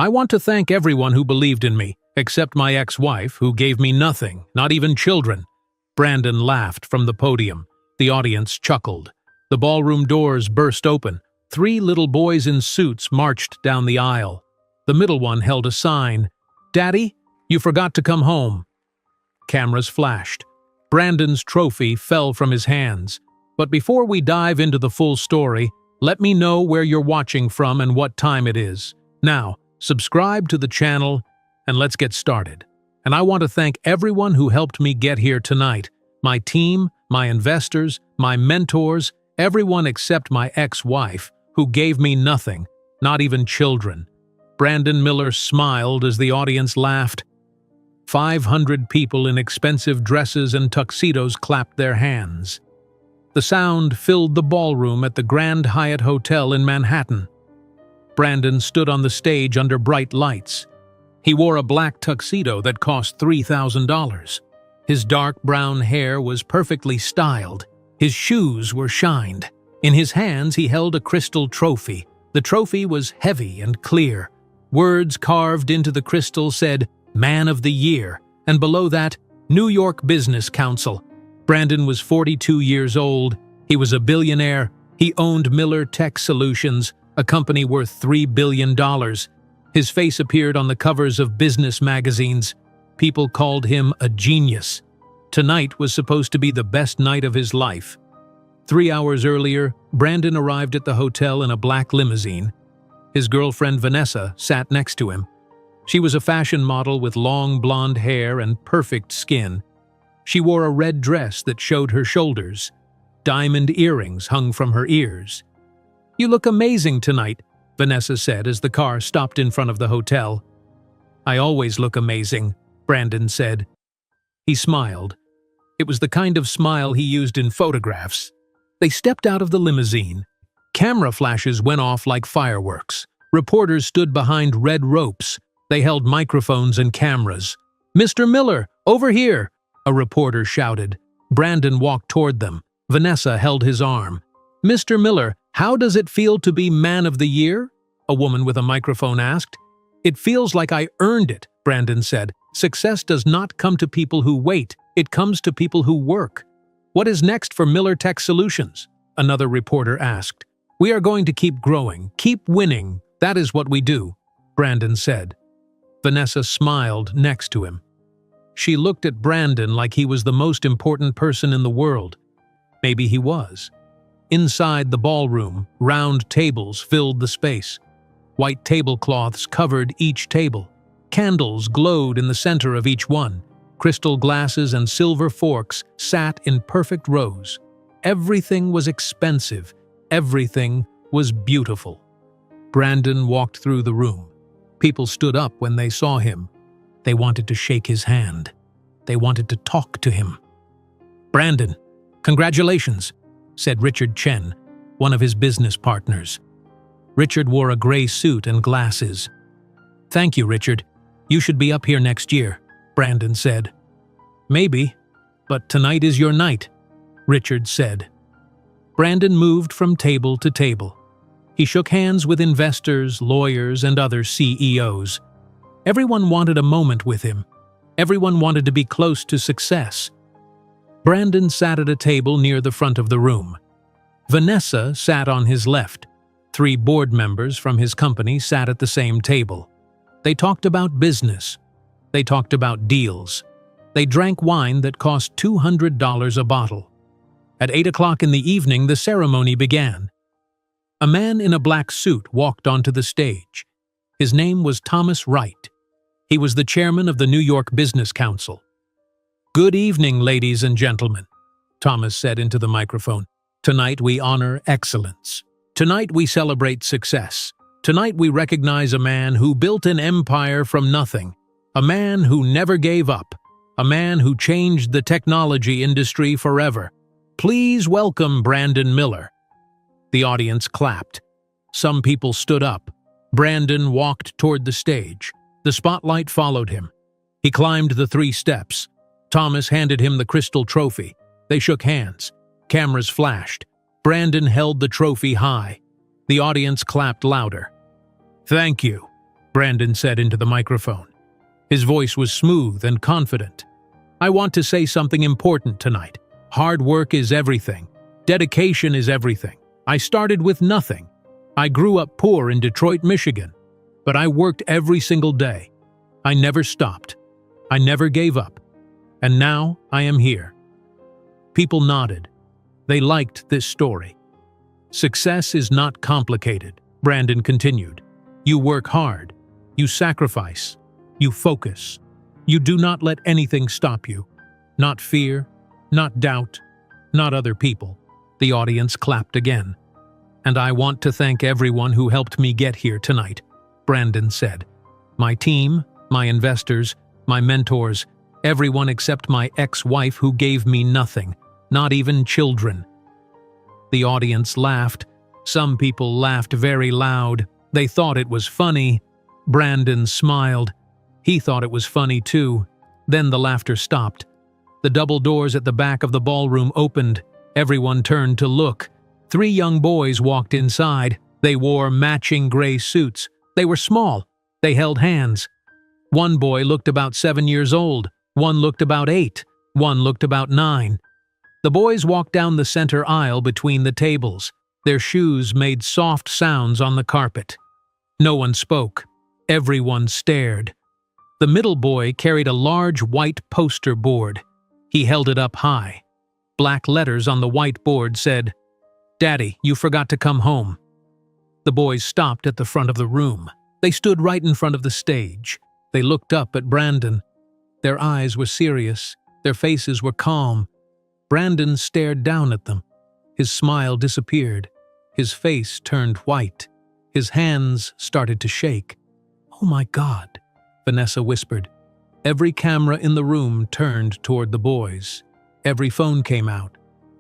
I want to thank everyone who believed in me, except my ex-wife, who gave me nothing, not even children." Brandon laughed from the podium. The audience chuckled. The ballroom doors burst open. 3 little boys in suits marched down the aisle. The middle one held a sign, "Daddy, you forgot to come home." Cameras flashed. Brandon's trophy fell from his hands. But before we dive into the full story, let me know where you're watching from and what time it is. Now, subscribe to the channel and let's get started. And I want to thank everyone who helped me get here tonight. My team, my investors, my mentors, everyone except my ex-wife, who gave me nothing, not even children. Brandon Miller smiled as the audience laughed. 500 people in expensive dresses and tuxedos clapped their hands. The sound filled the ballroom at the Grand Hyatt Hotel in Manhattan. Brandon stood on the stage under bright lights. He wore a black tuxedo that cost $3,000. His dark brown hair was perfectly styled. His shoes were shined. In his hands he held a crystal trophy. The trophy was heavy and clear. Words carved into the crystal said, "Man of the Year," and below that, New York Business Council. Brandon was 42 years old. He was a billionaire. He owned Miller Tech Solutions, a company worth $3 billion. His face appeared on the covers of business magazines. People called him a genius. Tonight was supposed to be the best night of his life. 3 hours earlier, Brandon arrived at the hotel in a black limousine. His girlfriend Vanessa sat next to him. She was a fashion model with long blonde hair and perfect skin. She wore a red dress that showed her shoulders. Diamond earrings hung from her ears. "You look amazing tonight," Vanessa said as the car stopped in front of the hotel. "I always look amazing," Brandon said. He smiled. It was the kind of smile he used in photographs. They stepped out of the limousine. Camera flashes went off like fireworks. Reporters stood behind red ropes. They held microphones and cameras. "Mr. Miller, over here!" a reporter shouted. Brandon walked toward them. Vanessa held his arm. "Mr. Miller, how does it feel to be Man of the Year?" a woman with a microphone asked. "It feels like I earned it," Brandon said. "Success does not come to people who wait. It comes to people who work." "What is next for Miller Tech Solutions?" another reporter asked. "We are going to keep growing, keep winning. That is what we do," Brandon said. Vanessa smiled next to him. She looked at Brandon like he was the most important person in the world. Maybe he was. Inside the ballroom, round tables filled the space. White tablecloths covered each table. Candles glowed in the center of each one. Crystal glasses and silver forks sat in perfect rows. Everything was expensive. Everything was beautiful. Brandon walked through the room. People stood up when they saw him. They wanted to shake his hand. They wanted to talk to him. "Brandon, congratulations," said Richard Chen, one of his business partners. Richard wore a gray suit and glasses. "Thank you, Richard. You should be up here next year," Brandon said. "Maybe, but tonight is your night," Richard said. Brandon moved from table to table. He shook hands with investors, lawyers, and other CEOs. Everyone wanted a moment with him. Everyone wanted to be close to success. Brandon sat at a table near the front of the room. Vanessa sat on his left. 3 board members from his company sat at the same table. They talked about business. They talked about deals. They drank wine that cost $200 a bottle. At 8 o'clock in the evening, the ceremony began. A man in a black suit walked onto the stage. His name was Thomas Wright. He was the chairman of the New York Business Council. "Good evening, ladies and gentlemen," Thomas said into the microphone. "Tonight we honor excellence. Tonight we celebrate success. Tonight we recognize a man who built an empire from nothing, a man who never gave up, a man who changed the technology industry forever. Please welcome Brandon Miller." The audience clapped. Some people stood up. Brandon walked toward the stage. The spotlight followed him. He climbed the 3 steps. Thomas handed him the crystal trophy. They shook hands. Cameras flashed. Brandon held the trophy high. The audience clapped louder. "Thank you," Brandon said into the microphone. His voice was smooth and confident. I want to say something important tonight. Hard work is everything. Dedication is everything. I started with nothing. I grew up poor in Detroit, Michigan, but I worked every single day. I never stopped. I never gave up. And now I am here. People nodded. They liked this story. Success is not complicated, Brandon continued. You work hard. You sacrifice. You focus. You do not let anything stop you. Not fear, not doubt, not other people. The audience clapped again. And I want to thank everyone who helped me get here tonight, Brandon said. My team, my investors, my mentors, everyone except my ex-wife who gave me nothing, not even children. The audience laughed. Some people laughed very loud. They thought it was funny. Brandon smiled. He thought it was funny too. Then the laughter stopped. The double doors at the back of the ballroom opened. Everyone turned to look. 3 young boys walked inside. They wore matching gray suits. They were small. They held hands. One boy looked about 7 years old. One looked about 8. One looked about 9. The boys walked down the center aisle between the tables. Their shoes made soft sounds on the carpet. No one spoke. Everyone stared. The middle boy carried a large white poster board. He held it up high. Black letters on the white board said, "Daddy, you forgot to come home." The boys stopped at the front of the room. They stood right in front of the stage. They looked up at Brandon. Their eyes were serious. Their faces were calm. Brandon stared down at them. His smile disappeared. His face turned white. His hands started to shake. "Oh my God," Vanessa whispered. Every camera in the room turned toward the boys. Every phone came out.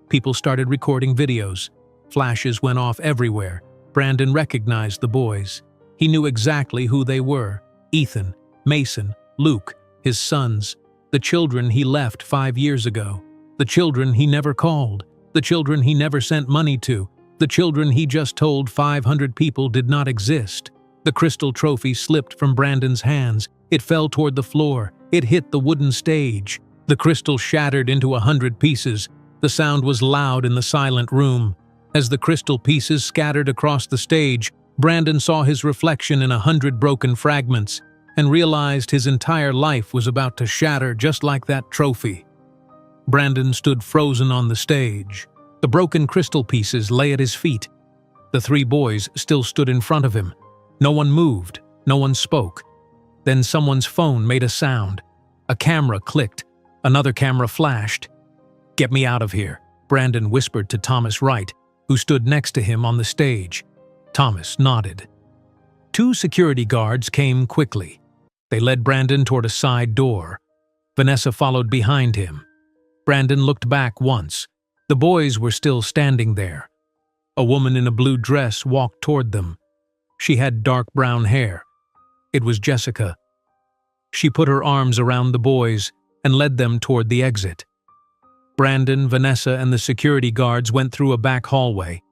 People started recording videos. Flashes went off everywhere. Brandon recognized the boys. He knew exactly who they were. Ethan, Mason, Luke, his sons, the children he left 5 years ago, the children he never called, the children he never sent money to, the children he just told 500 people did not exist. The crystal trophy slipped from Brandon's hands. It fell toward the floor. It hit the wooden stage. The crystal shattered into 100 pieces. The sound was loud in the silent room. As the crystal pieces scattered across the stage, Brandon saw his reflection in 100 broken fragments and realized his entire life was about to shatter just like that trophy. Brandon stood frozen on the stage. The broken crystal pieces lay at his feet. The 3 boys still stood in front of him. No one moved. No one spoke. Then someone's phone made a sound. A camera clicked. Another camera flashed. "Get me out of here," Brandon whispered to Thomas Wright, who stood next to him on the stage. Thomas nodded. 2 security guards came quickly. They led Brandon toward a side door. Vanessa followed behind him. Brandon looked back once. The boys were still standing there. A woman in a blue dress walked toward them. She had dark brown hair. It was Jessica. She put her arms around the boys and led them toward the exit. Brandon, Vanessa, and the security guards went through a back hallway.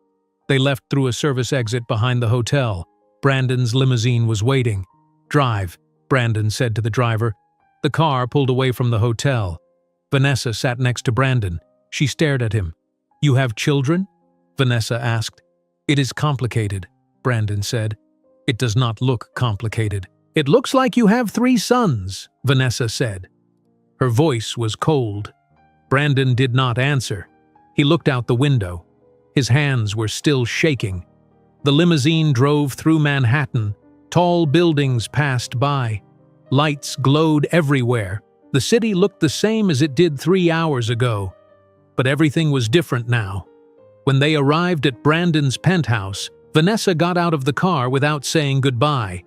They left through a service exit behind the hotel. Brandon's limousine was waiting. "Drive," Brandon said to the driver. The car pulled away from the hotel. Vanessa sat next to Brandon. She stared at him. "You have children?" Vanessa asked. "It is complicated," Brandon said. "It does not look complicated." "It looks like you have 3 sons," Vanessa said. Her voice was cold. Brandon did not answer. He looked out the window. His hands were still shaking. The limousine drove through Manhattan. Tall buildings passed by. Lights glowed everywhere. The city looked the same as it did 3 hours ago. But everything was different now. When they arrived at Brandon's penthouse, Vanessa got out of the car without saying goodbye.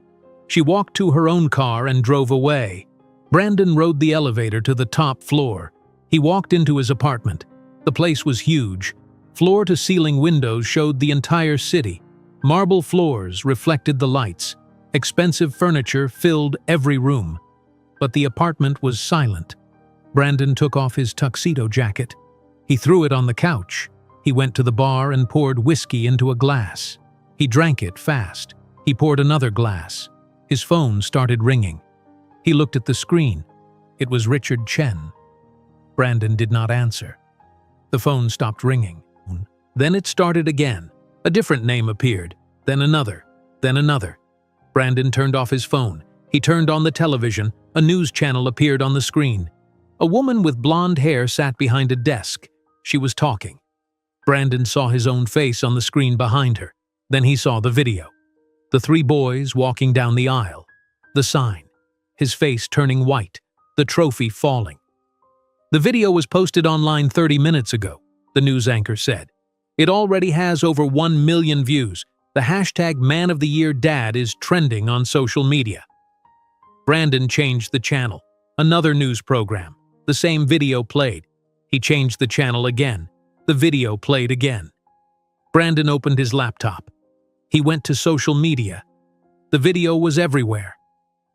She walked to her own car and drove away. Brandon rode the elevator to the top floor. He walked into his apartment. The place was huge. Floor-to-ceiling windows showed the entire city. Marble floors reflected the lights. Expensive furniture filled every room. But the apartment was silent. Brandon took off his tuxedo jacket. He threw it on the couch. He went to the bar and poured whiskey into a glass. He drank it fast. He poured another glass. His phone started ringing. He looked at the screen. It was Richard Chen. Brandon did not answer. The phone stopped ringing. Then it started again. A different name appeared, then another, then another. Brandon turned off his phone. He turned on the television. A news channel appeared on the screen. A woman with blonde hair sat behind a desk. She was talking. Brandon saw his own face on the screen behind her. Then he saw the video. The three boys walking down the aisle. The sign. His face turning white. The trophy falling. The video was posted online 30 minutes ago, the news anchor said. It already has over 1 million views. The hashtag Man of the Year Dad is trending on social media. Brandon changed the channel. Another news program. The same video played. He changed the channel again. The video played again. Brandon opened his laptop. He went to social media. The video was everywhere.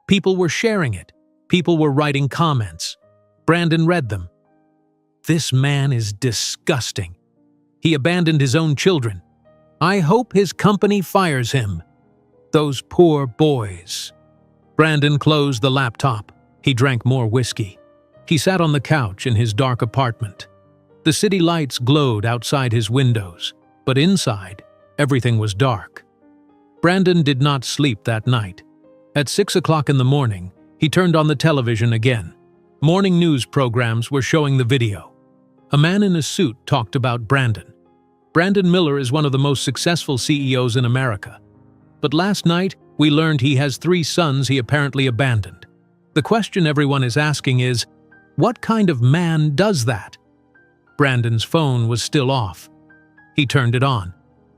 People were sharing it. People were writing comments. Brandon read them. This man is disgusting. He abandoned his own children. I hope his company fires him. Those poor boys. Brandon closed the laptop. He drank more whiskey. He sat on the couch in his dark apartment. The city lights glowed outside his windows, but inside, everything was dark. Brandon did not sleep that night. At 6 o'clock in the morning, he turned on the television again. Morning news programs were showing the video. A man in a suit talked about Brandon. Brandon Miller is one of the most successful CEOs in America. But last night, we learned he has 3 sons he apparently abandoned. The question everyone is asking is, what kind of man does that? Brandon's phone was still off. He turned it on.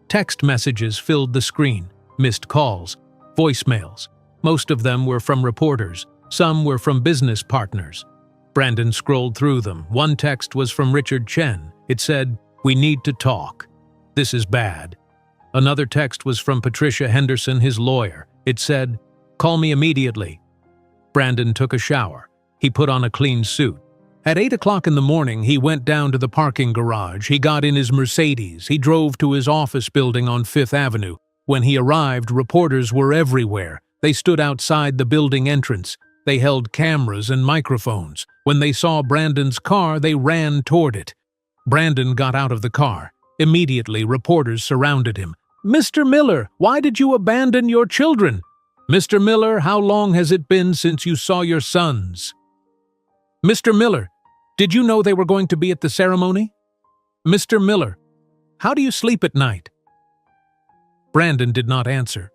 Text messages filled the screen, missed calls, voicemails. Most of them were from reporters. Some were from business partners. Brandon scrolled through them. One text was from Richard Chen. It said, "We need to talk. This is bad." Another text was from Patricia Henderson, his lawyer. It said, "Call me immediately." Brandon took a shower. He put on a clean suit. At 8 o'clock in the morning, he went down to the parking garage. He got in his Mercedes. He drove to his office building on 5th Avenue. When he arrived, reporters were everywhere. They stood outside the building entrance. They held cameras and microphones. When they saw Brandon's car, they ran toward it. Brandon got out of the car. Immediately, reporters surrounded him. "Mr. Miller, why did you abandon your children? Mr. Miller, how long has it been since you saw your sons? Mr. Miller, did you know they were going to be at the ceremony? Mr. Miller, how do you sleep at night?" Brandon did not answer.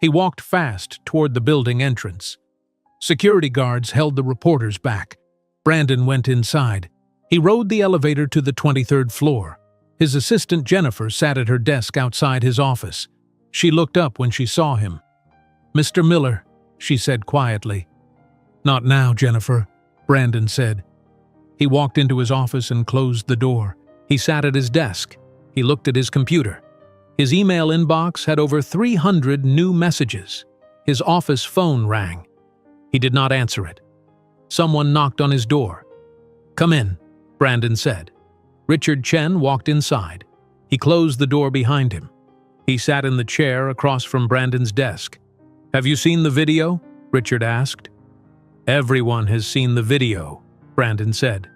He walked fast toward the building entrance. Security guards held the reporters back. Brandon went inside. He rode the elevator to the 23rd floor. His assistant Jennifer sat at her desk outside his office. She looked up when she saw him. "Mr. Miller," she said quietly. "Not now, Jennifer," Brandon said. He walked into his office and closed the door. He sat at his desk. He looked at his computer. His email inbox had over 300 new messages. His office phone rang. He did not answer it. Someone knocked on his door. "Come in," Brandon said. Richard Chen walked inside. He closed the door behind him. He sat in the chair across from Brandon's desk. "Have you seen the video?" Richard asked. "Everyone has seen the video," Brandon said.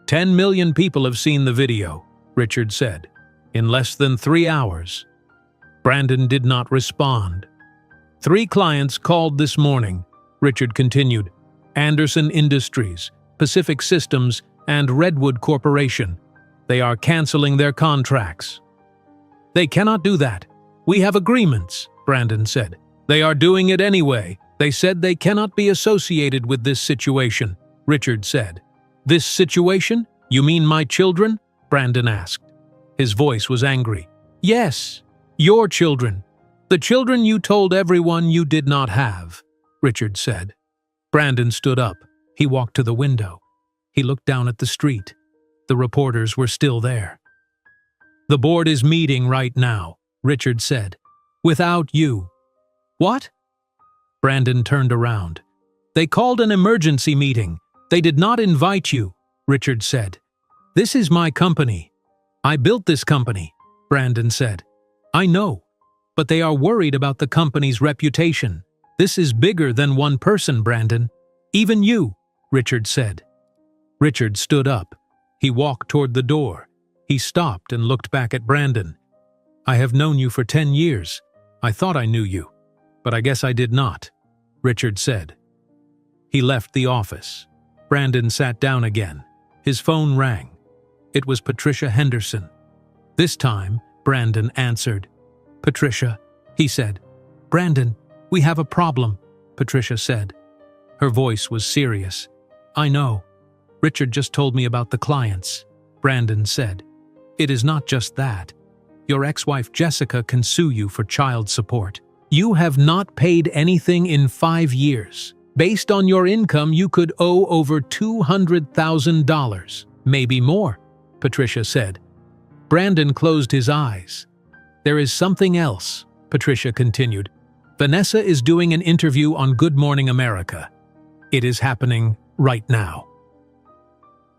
10 million people have seen the video, Richard said. In less than 3 hours. Brandon did not respond. 3 clients called this morning, Richard continued. Anderson Industries, Pacific Systems, and Redwood Corporation. They are canceling their contracts. They cannot do that. We have agreements, Brandon said. They are doing it anyway. They said they cannot be associated with this situation, Richard said. This situation? You mean my children? Brandon asked. His voice was angry. Yes, your children. The children you told everyone you did not have, Richard said. Brandon stood up. He walked to the window. He looked down at the street. The reporters were still there. The board is meeting right now, Richard said. Without you. What? Brandon turned around. They called an emergency meeting. They did not invite you, Richard said. This is my company. I built this company, Brandon said. I know, but they are worried about the company's reputation. "This is bigger than one person, Brandon. Even you," Richard said. Richard stood up. He walked toward the door. He stopped and looked back at Brandon. "I have known you for 10 years. I thought I knew you, but I guess I did not," Richard said. He left the office. Brandon sat down again. His phone rang. It was Patricia Henderson. This time, Brandon answered. "Patricia," he said. "Brandon, we have a problem," Patricia said. Her voice was serious. "I know. Richard just told me about the clients," Brandon said. "It is not just that. Your ex-wife Jessica can sue you for child support. You have not paid anything in 5 years. Based on your income, you could owe over $200,000, maybe more," Patricia said. Brandon closed his eyes. "There is something else," Patricia continued. "Vanessa is doing an interview on Good Morning America. It is happening right now."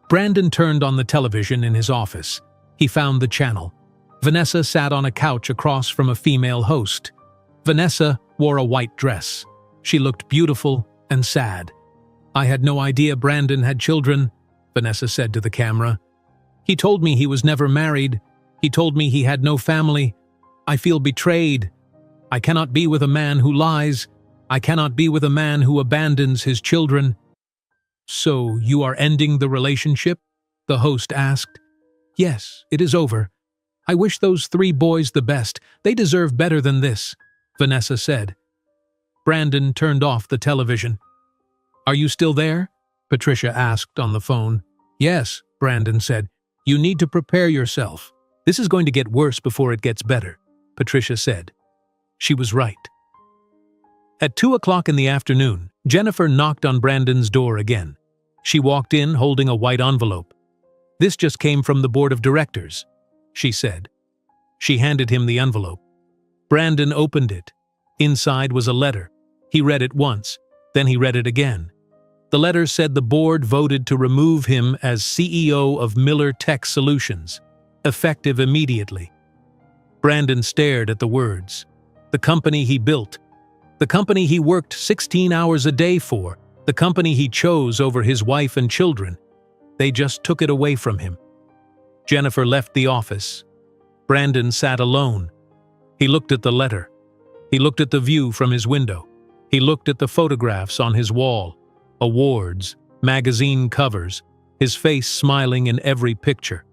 Brandon turned on the television in his office. He found the channel. Vanessa sat on a couch across from a female host. Vanessa wore a white dress. She looked beautiful and sad. "I had no idea Brandon had children," Vanessa said to the camera. "He told me he was never married. He told me he had no family. I feel betrayed. I cannot be with a man who lies. I cannot be with a man who abandons his children." "So you are ending the relationship?" the host asked. "Yes, it is over. I wish those 3 boys the best. They deserve better than this," Vanessa said. Brandon turned off the television. "Are you still there?" Patricia asked on the phone. "Yes," Brandon said. "You need to prepare yourself. This is going to get worse before it gets better," Patricia said. She was right. At 2 o'clock in the afternoon, Jennifer knocked on Brandon's door again. She walked in holding a white envelope. "This just came from the board of directors," she said. She handed him the envelope. Brandon opened it. Inside was a letter. He read it once, then he read it again. The letter said the board voted to remove him as CEO of Miller Tech Solutions, effective immediately. Brandon stared at the words. The company he built, the company he worked 16 hours a day for, the company he chose over his wife and children. They just took it away from him. Jennifer left the office. Brandon sat alone. He looked at the letter. He looked at the view from his window. He looked at the photographs on his wall, awards, magazine covers, his face smiling in every picture.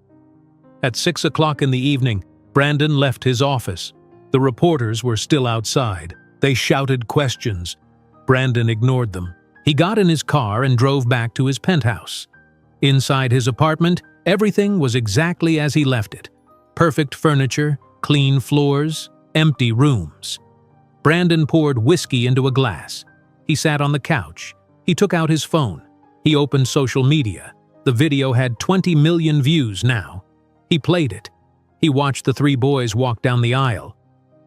At 6 o'clock in the evening, Brandon left his office. The reporters were still outside. They shouted questions. Brandon ignored them. He got in his car and drove back to his penthouse. Inside his apartment, everything was exactly as he left it. Perfect furniture, clean floors, empty rooms. Brandon poured whiskey into a glass. He sat on the couch. He took out his phone. He opened social media. The video had 20 million views now. He played it. He watched the 3 boys walk down the aisle.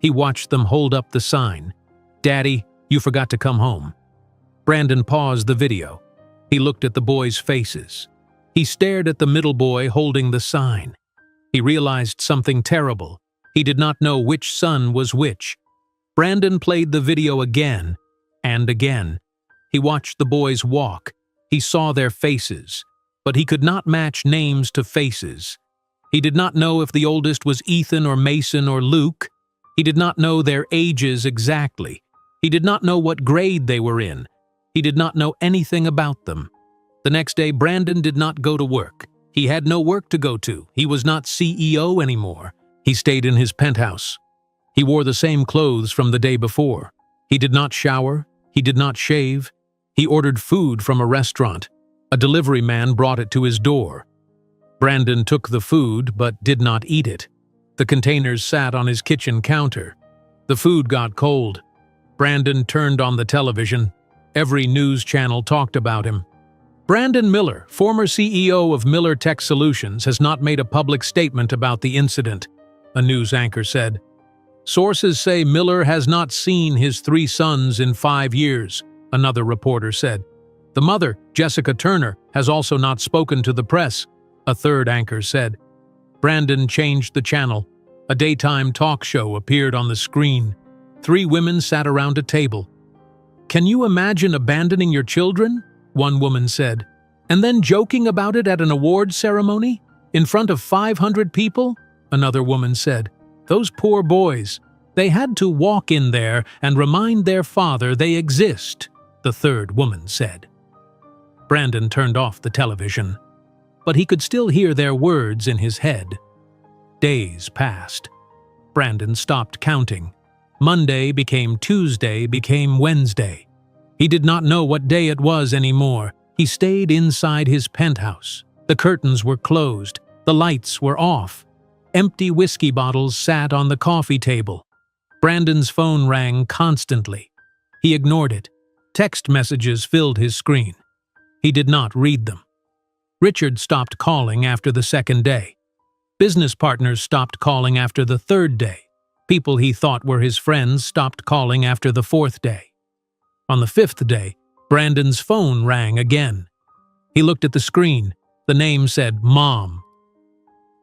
He watched them hold up the sign, "Daddy, you forgot to come home." Brandon paused the video. He looked at the boys' faces. He stared at the middle boy holding the sign. He realized something terrible. He did not know which son was which. Brandon played the video again and again. He watched the boys walk. He saw their faces, but he could not match names to faces. He did not know if the oldest was Ethan or Mason or Luke. He did not know their ages exactly. He did not know what grade they were in. He did not know anything about them. The next day, Brandon did not go to work. He had no work to go to. He was not CEO anymore. He stayed in his penthouse. He wore the same clothes from the day before. He did not shower. He did not shave. He ordered food from a restaurant. A delivery man brought it to his door. Brandon took the food but did not eat it. The containers sat on his kitchen counter. The food got cold. Brandon turned on the television. Every news channel talked about him. Brandon Miller, former CEO of Miller Tech Solutions, has not made a public statement about the incident, a news anchor said. Sources say Miller has not seen his 3 sons in 5 years, another reporter said. The mother, Jessica Turner, has also not spoken to the press, a third anchor said. Brandon changed the channel. A daytime talk show appeared on the screen. 3 women sat around a table. Can you imagine abandoning your children? One woman said. And then joking about it at an awards ceremony? In front of 500 people? Another woman said. Those poor boys. They had to walk in there and remind their father they exist, the third woman said. Brandon turned off the television, but he could still hear their words in his head. Days passed. Brandon stopped counting. Monday became Tuesday, became Wednesday. He did not know what day it was anymore. He stayed inside his penthouse. The curtains were closed. The lights were off. Empty whiskey bottles sat on the coffee table. Brandon's phone rang constantly. He ignored it. Text messages filled his screen. He did not read them. Richard stopped calling after the second day. Business partners stopped calling after the third day. People he thought were his friends stopped calling after the fourth day. On the fifth day, Brandon's phone rang again. He looked at the screen. The name said Mom.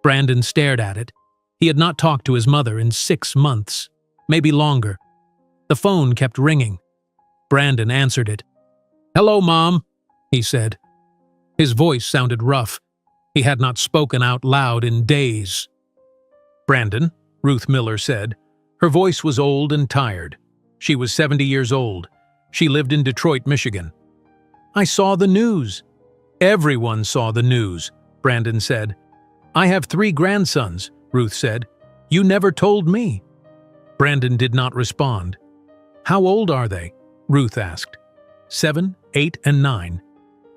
Brandon stared at it. He had not talked to his mother in 6 months, maybe longer. The phone kept ringing. Brandon answered it. "Hello, Mom," he said. His voice sounded rough. He had not spoken out loud in days. "Brandon," Ruth Miller said. Her voice was old and tired. She was 70 years old. She lived in Detroit, Michigan. "I saw the news." "Everyone saw the news," Brandon said. "I have 3 grandsons," Ruth said. "You never told me." Brandon did not respond. "How old are they?" Ruth asked. 7, 8, and 9.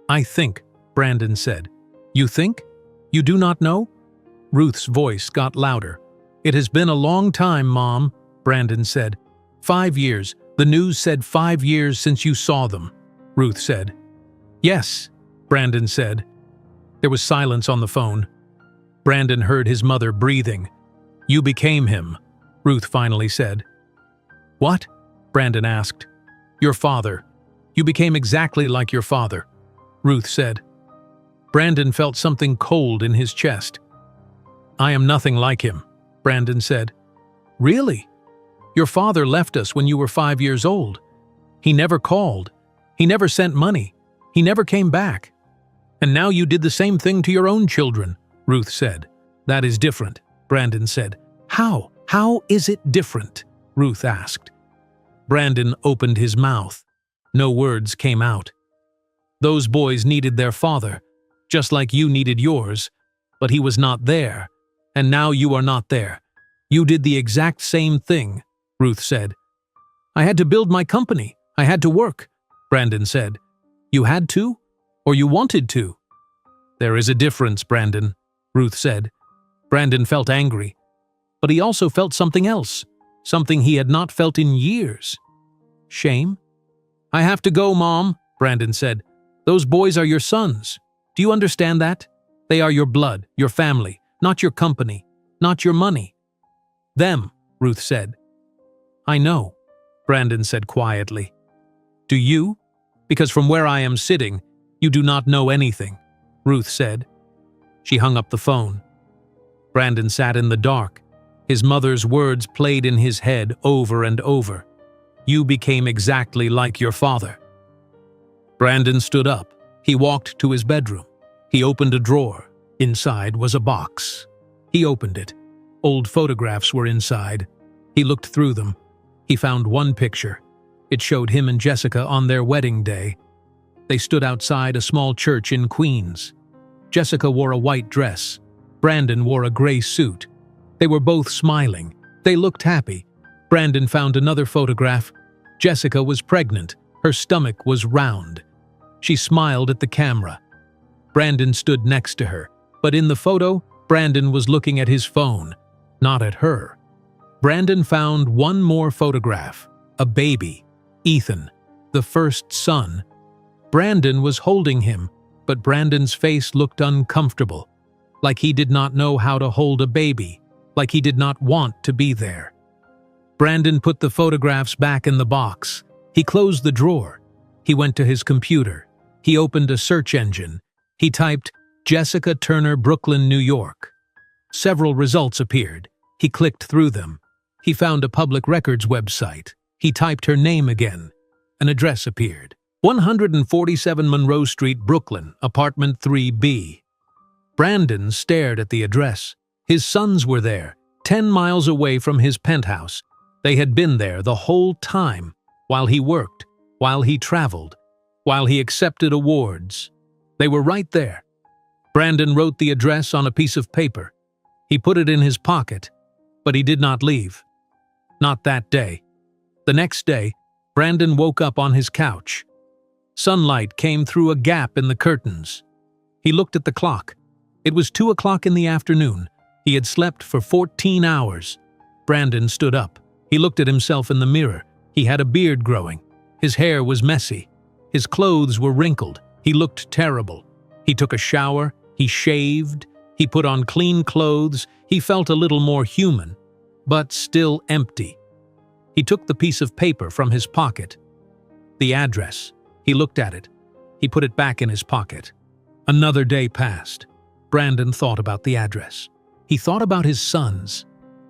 "I think," Brandon said. "You think? You do not know?" Ruth's voice got louder. "It has been a long time, Mom," Brandon said. 5 years. The news said 5 years since you saw them," Ruth said. "Yes," Brandon said. There was silence on the phone. Brandon heard his mother breathing. "You became him," Ruth finally said. "What?" Brandon asked. "Your father. You became exactly like your father," Ruth said. Brandon felt something cold in his chest. "I am nothing like him," Brandon said. "Really? Your father left us when you were 5 years old. He never called. He never sent money. He never came back. And now you did the same thing to your own children," Ruth said. "That is different," Brandon said. "How? How is it different?" Ruth asked. Brandon opened his mouth. No words came out. "Those boys needed their father, just like you needed yours, but he was not there, and now you are not there. You did the exact same thing," Ruth said. "I had to build my company. I had to work," Brandon said. "You had to? Or you wanted to?" "There is a difference, Brandon," Ruth said. Brandon felt angry, but he also felt something else, something he had not felt in years. Shame? "I have to go, Mom," Brandon said. "Those boys are your sons. Do you understand that? They are your blood, your family, not your company, not your money." "Them," Ruth said. "I know," Brandon said quietly. "Do you? Because from where I am sitting, you do not know anything," Ruth said. She hung up the phone. Brandon sat in the dark. His mother's words played in his head over and over. "You became exactly like your father." Brandon stood up. He walked to his bedroom. He opened a drawer. Inside was a box. He opened it. Old photographs were inside. He looked through them. He found one picture. It showed him and Jessica on their wedding day. They stood outside a small church in Queens. Jessica wore a white dress. Brandon wore a gray suit. They were both smiling. They looked happy. Brandon found another photograph. Jessica was pregnant. Her stomach was round. She smiled at the camera. Brandon stood next to her, but in the photo, Brandon was looking at his phone, not at her. Brandon found one more photograph. A baby. Ethan, the first son. Brandon was holding him, but Brandon's face looked uncomfortable, like he did not know how to hold a baby, like he did not want to be there. Brandon put the photographs back in the box. He closed the drawer. He went to his computer. He opened a search engine. He typed, "Jessica Turner, Brooklyn, New York." Several results appeared. He clicked through them. He found a public records website. He typed her name again. An address appeared. 147 Monroe Street, Brooklyn, apartment 3B. Brandon stared at the address. His sons were there, 10 miles away from his penthouse. They had been there the whole time, while he worked, while he traveled, while he accepted awards. They were right there. Brandon wrote the address on a piece of paper. He put it in his pocket, but he did not leave. Not that day. The next day, Brandon woke up on his couch. Sunlight came through a gap in the curtains. He looked at the clock. It was 2 o'clock in the afternoon. He had slept for 14 hours. Brandon stood up. He looked at himself in the mirror. He had a beard growing. His hair was messy. His clothes were wrinkled. He looked terrible. He took a shower. He shaved. He put on clean clothes. He felt a little more human, but still empty. He took the piece of paper from his pocket. The address. He looked at it. He put it back in his pocket. Another day passed. Brandon thought about the address. He thought about his sons.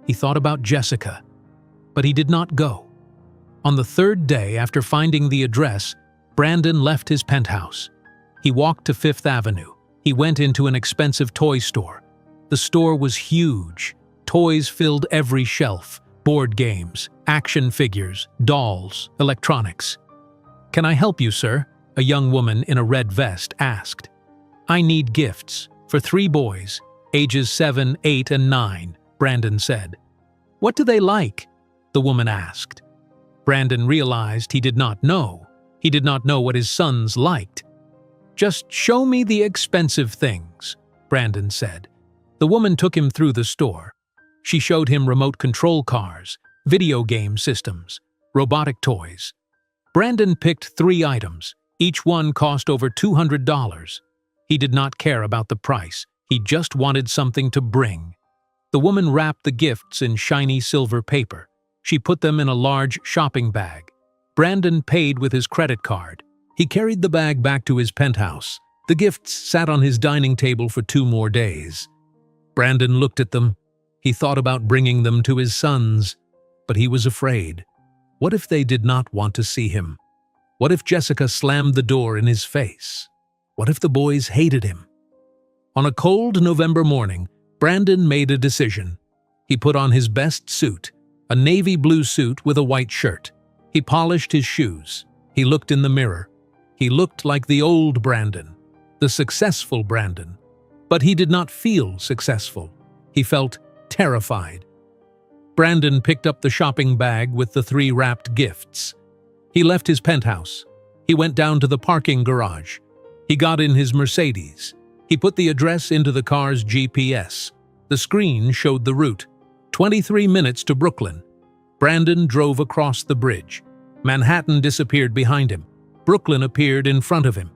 He thought about Jessica. But he did not go. On the third day after finding the address, Brandon left his penthouse. He walked to Fifth Avenue. He went into an expensive toy store. The store was huge. Toys filled every shelf. Board games, action figures, dolls, electronics. "Can I help you, sir?" a young woman in a red vest asked. "I need gifts for 3 boys, ages 7, 8, and 9, Brandon said. "What do they like?" the woman asked. Brandon realized he did not know. He did not know what his sons liked. "Just show me the expensive things," Brandon said. The woman took him through the store. She showed him remote control cars, video game systems, robotic toys. Brandon picked 3 items. Each one cost over $200. He did not care about the price. He just wanted something to bring. The woman wrapped the gifts in shiny silver paper. She put them in a large shopping bag. Brandon paid with his credit card. He carried the bag back to his penthouse. The gifts sat on his dining table for 2 more days. Brandon looked at them. He thought about bringing them to his sons, but he was afraid. What if they did not want to see him? What if Jessica slammed the door in his face? What if the boys hated him? On a cold November morning, Brandon made a decision. He put on his best suit, a navy blue suit with a white shirt. He polished his shoes. He looked in the mirror. He looked like the old Brandon, the successful Brandon. But he did not feel successful. He felt terrified. Brandon picked up the shopping bag with the 3 wrapped gifts. He left his penthouse. He went down to the parking garage. He got in his Mercedes. He put the address into the car's GPS. The screen showed the route. 23 minutes to Brooklyn. Brandon drove across the bridge. Manhattan disappeared behind him. Brooklyn appeared in front of him.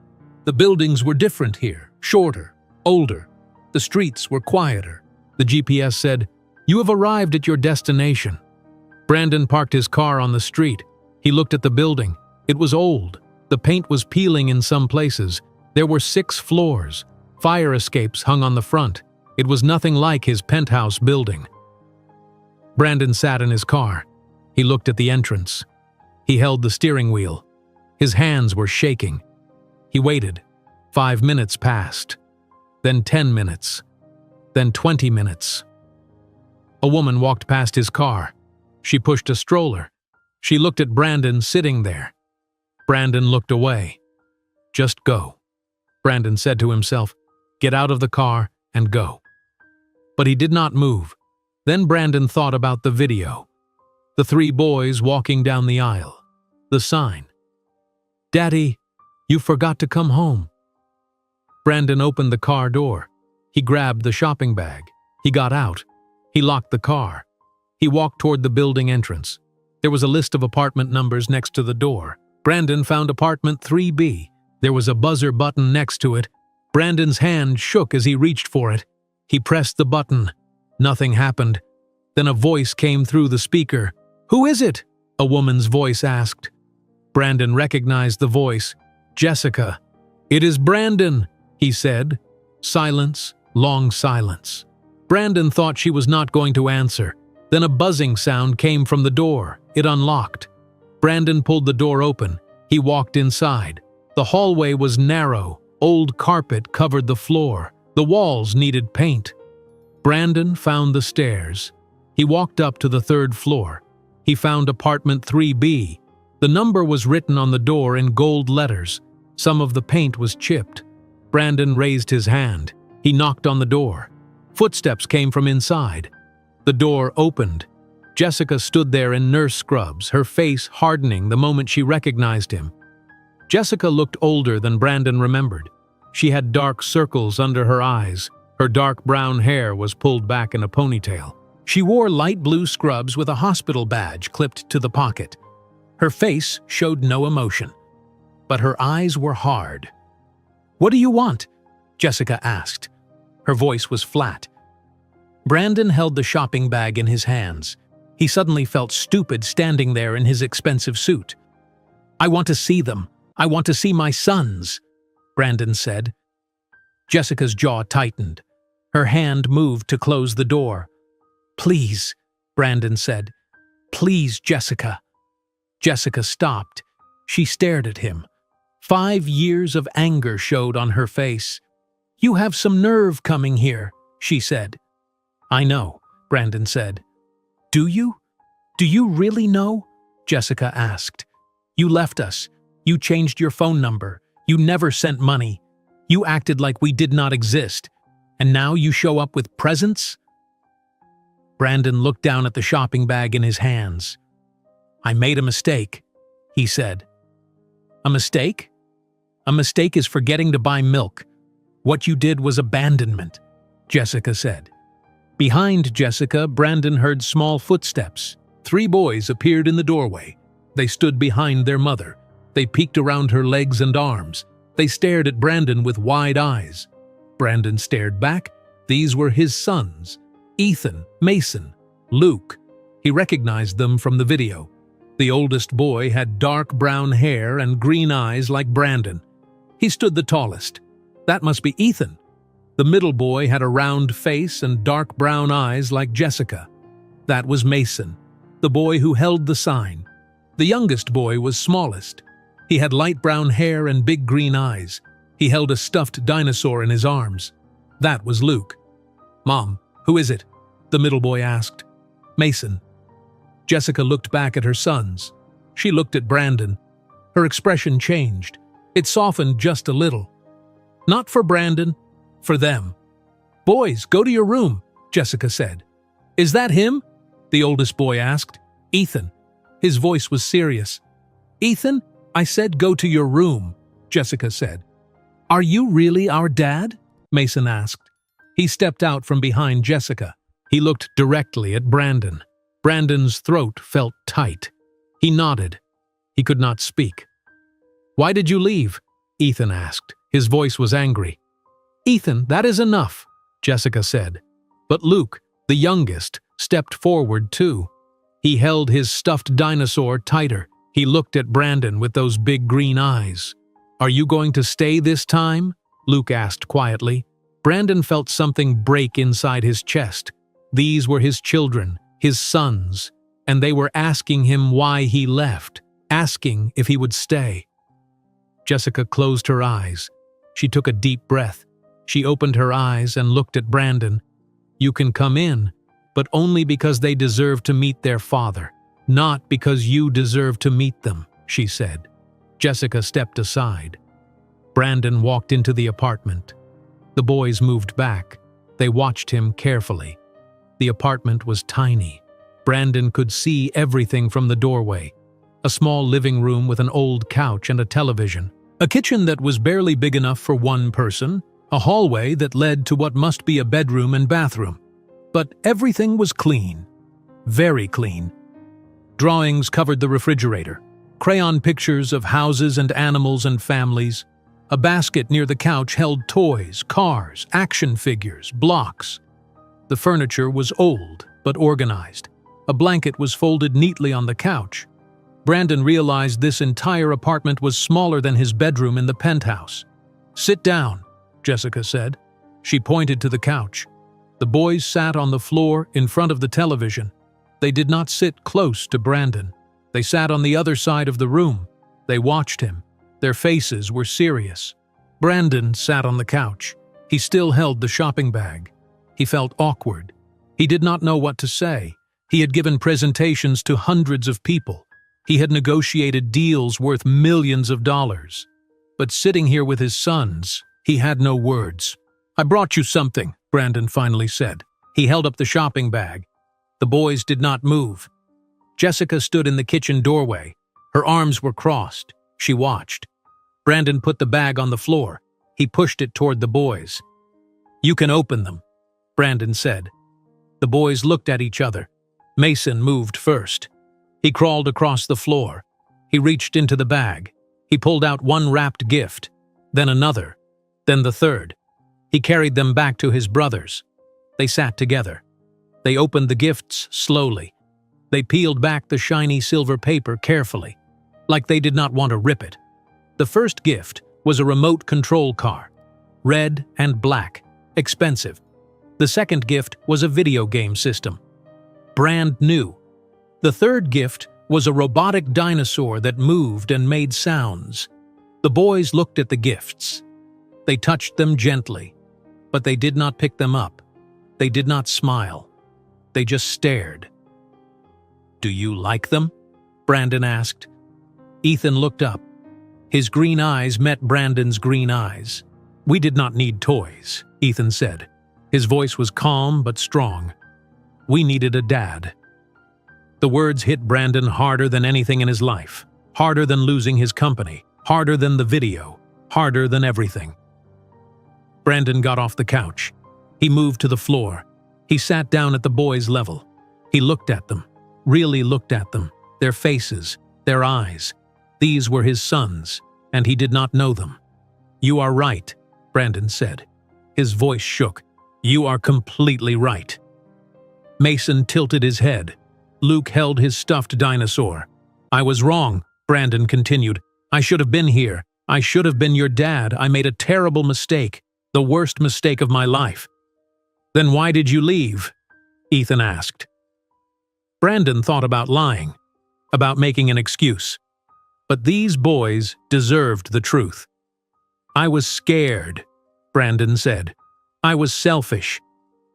The buildings were different here, shorter, older. The streets were quieter. The GPS said, "You have arrived at your destination." Brandon parked his car on the street. He looked at the building. It was old. The paint was peeling in some places. There were 6 floors. Fire escapes hung on the front. It was nothing like his penthouse building. Brandon sat in his car. He looked at the entrance. He held the steering wheel. His hands were shaking. He waited. 5 minutes passed. Then 10 minutes. Then 20 minutes. A woman walked past his car. She pushed a stroller. She looked at Brandon sitting there. Brandon looked away. "Just go," Brandon said to himself. "Get out of the car and go." But he did not move. Then Brandon thought about the video. The 3 boys walking down the aisle. The sign. "Daddy, you forgot to come home." Brandon opened the car door. He grabbed the shopping bag. He got out. He locked the car. He walked toward the building entrance. There was a list of apartment numbers next to the door. Brandon found apartment 3B. There was a buzzer button next to it. Brandon's hand shook as he reached for it. He pressed the button. Nothing happened. Then a voice came through the speaker. "Who is it?" a woman's voice asked. Brandon recognized the voice. "Jessica." "It is Brandon," he said. Silence, long silence. Brandon thought she was not going to answer. Then a buzzing sound came from the door. It unlocked. Brandon pulled the door open. He walked inside. The hallway was narrow. Old carpet covered the floor. The walls needed paint. Brandon found the stairs. He walked up to the third floor. He found apartment 3B. The number was written on the door in gold letters. Some of the paint was chipped. Brandon raised his hand. He knocked on the door. Footsteps came from inside. The door opened. Jessica stood there in nurse scrubs, her face hardening the moment she recognized him. Jessica looked older than Brandon remembered. She had dark circles under her eyes. Her dark brown hair was pulled back in a ponytail. She wore light blue scrubs with a hospital badge clipped to the pocket. Her face showed no emotion, but her eyes were hard. "What do you want?" Jessica asked. Her voice was flat. Brandon held the shopping bag in his hands. He suddenly felt stupid standing there in his expensive suit. "I want to see them. I want to see my sons," Brandon said. Jessica's jaw tightened. Her hand moved to close the door. "Please," Brandon said. "Please, Jessica." Jessica stopped. She stared at him. 5 years of anger showed on her face. "You have some nerve coming here," she said. "I know," Brandon said. "Do you? Do you really know?" Jessica asked. "You left us. You changed your phone number. You never sent money. You acted like we did not exist. And now you show up with presents?" Brandon looked down at the shopping bag in his hands. "I made a mistake," he said. "A mistake? A mistake is forgetting to buy milk. What you did was abandonment," Jessica said. Behind Jessica, Brandon heard small footsteps. 3 boys appeared in the doorway. They stood behind their mother. They peeked around her legs and arms. They stared at Brandon with wide eyes. Brandon stared back. These were his sons: Ethan, Mason, Luke. He recognized them from the video. The oldest boy had dark brown hair and green eyes like Brandon. He stood the tallest. That must be Ethan. The middle boy had a round face and dark brown eyes like Jessica. That was Mason, the boy who held the sign. The youngest boy was smallest. He had light brown hair and big green eyes. He held a stuffed dinosaur in his arms. That was Luke. "Mom, who is it?" the middle boy asked. "Mason." Jessica looked back at her sons. She looked at Brandon. Her expression changed. It softened just a little. Not for Brandon, for them. "Boys, go to your room," Jessica said. "Is that him?" the oldest boy asked. "Ethan." His voice was serious. "Ethan, I said go to your room," Jessica said. "Are you really our dad?" Mason asked. He stepped out from behind Jessica. He looked directly at Brandon. Brandon's throat felt tight. He nodded. He could not speak. "Why did you leave?" Ethan asked. His voice was angry. "Ethan, that is enough," Jessica said. But Luke, the youngest, stepped forward too. He held his stuffed dinosaur tighter. He looked at Brandon with those big green eyes. "Are you going to stay this time?" Luke asked quietly. Brandon felt something break inside his chest. These were his children, his sons, and they were asking him why he left, asking if he would stay. Jessica closed her eyes. She took a deep breath. She opened her eyes and looked at Brandon. "You can come in, but only because they deserve to meet their father, not because you deserve to meet them," she said. Jessica stepped aside. Brandon walked into the apartment. The boys moved back. They watched him carefully. The apartment was tiny. Brandon could see everything from the doorway. A small living room with an old couch and a television. A kitchen that was barely big enough for one person. A hallway that led to what must be a bedroom and bathroom. But everything was clean. Very clean. Drawings covered the refrigerator. Crayon pictures of houses and animals and families. A basket near the couch held toys, cars, action figures, blocks. The furniture was old, but organized. A blanket was folded neatly on the couch. Brandon realized this entire apartment was smaller than his bedroom in the penthouse. "Sit down," Jessica said. She pointed to the couch. The boys sat on the floor in front of the television. They did not sit close to Brandon. They sat on the other side of the room. They watched him. Their faces were serious. Brandon sat on the couch. He still held the shopping bag. He felt awkward. He did not know what to say. He had given presentations to hundreds of people. He had negotiated deals worth millions of dollars. But sitting here with his sons, he had no words. "I brought you something," Brandon finally said. He held up the shopping bag. The boys did not move. Jessica stood in the kitchen doorway. Her arms were crossed. She watched. Brandon put the bag on the floor. He pushed it toward the boys. "You can open them," Brandon said. The boys looked at each other. Mason moved first. He crawled across the floor. He reached into the bag. He pulled out one wrapped gift, then another, then the third. He carried them back to his brothers. They sat together. They opened the gifts slowly. They peeled back the shiny silver paper carefully, like they did not want to rip it. The first gift was a remote control car, red and black, expensive. The second gift was a video game system, brand new. The third gift was a robotic dinosaur that moved and made sounds. The boys looked at the gifts. They touched them gently, but they did not pick them up. They did not smile. They just stared. "Do you like them?" Brandon asked. Ethan looked up. His green eyes met Brandon's green eyes. "We did not need toys," Ethan said. His voice was calm but strong. "We needed a dad." The words hit Brandon harder than anything in his life, harder than losing his company, harder than the video, harder than everything. Brandon got off the couch. He moved to the floor. He sat down at the boys' level. He looked at them, really looked at them, their faces, their eyes. These were his sons, and he did not know them. "You are right," Brandon said. His voice shook. "You are completely right." Mason tilted his head. Luke held his stuffed dinosaur. "I was wrong," Brandon continued. "I should have been here. I should have been your dad. I made a terrible mistake, the worst mistake of my life." "Then why did you leave?" Ethan asked. Brandon thought about lying, about making an excuse. But these boys deserved the truth. "I was scared," Brandon said. "I was selfish.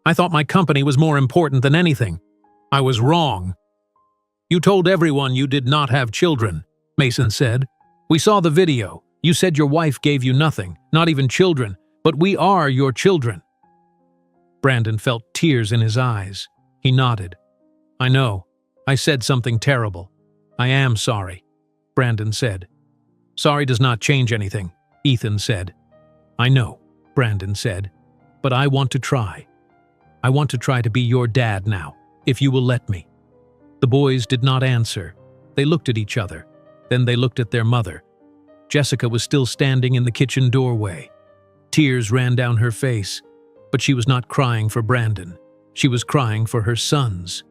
I thought my company was more important than anything. I was wrong." "You told everyone you did not have children," Mason said. "We saw the video. You said your wife gave you nothing, not even children, but we are your children." Brandon felt tears in his eyes. He nodded. "I know. I said something terrible. I am sorry," Brandon said. "Sorry does not change anything," Ethan said. "I know," Brandon said, "but I want to try. I want to try to be your dad now, if you will let me." The boys did not answer. They looked at each other. Then they looked at their mother. Jessica was still standing in the kitchen doorway. Tears ran down her face, but she was not crying for Brandon. She was crying for her sons.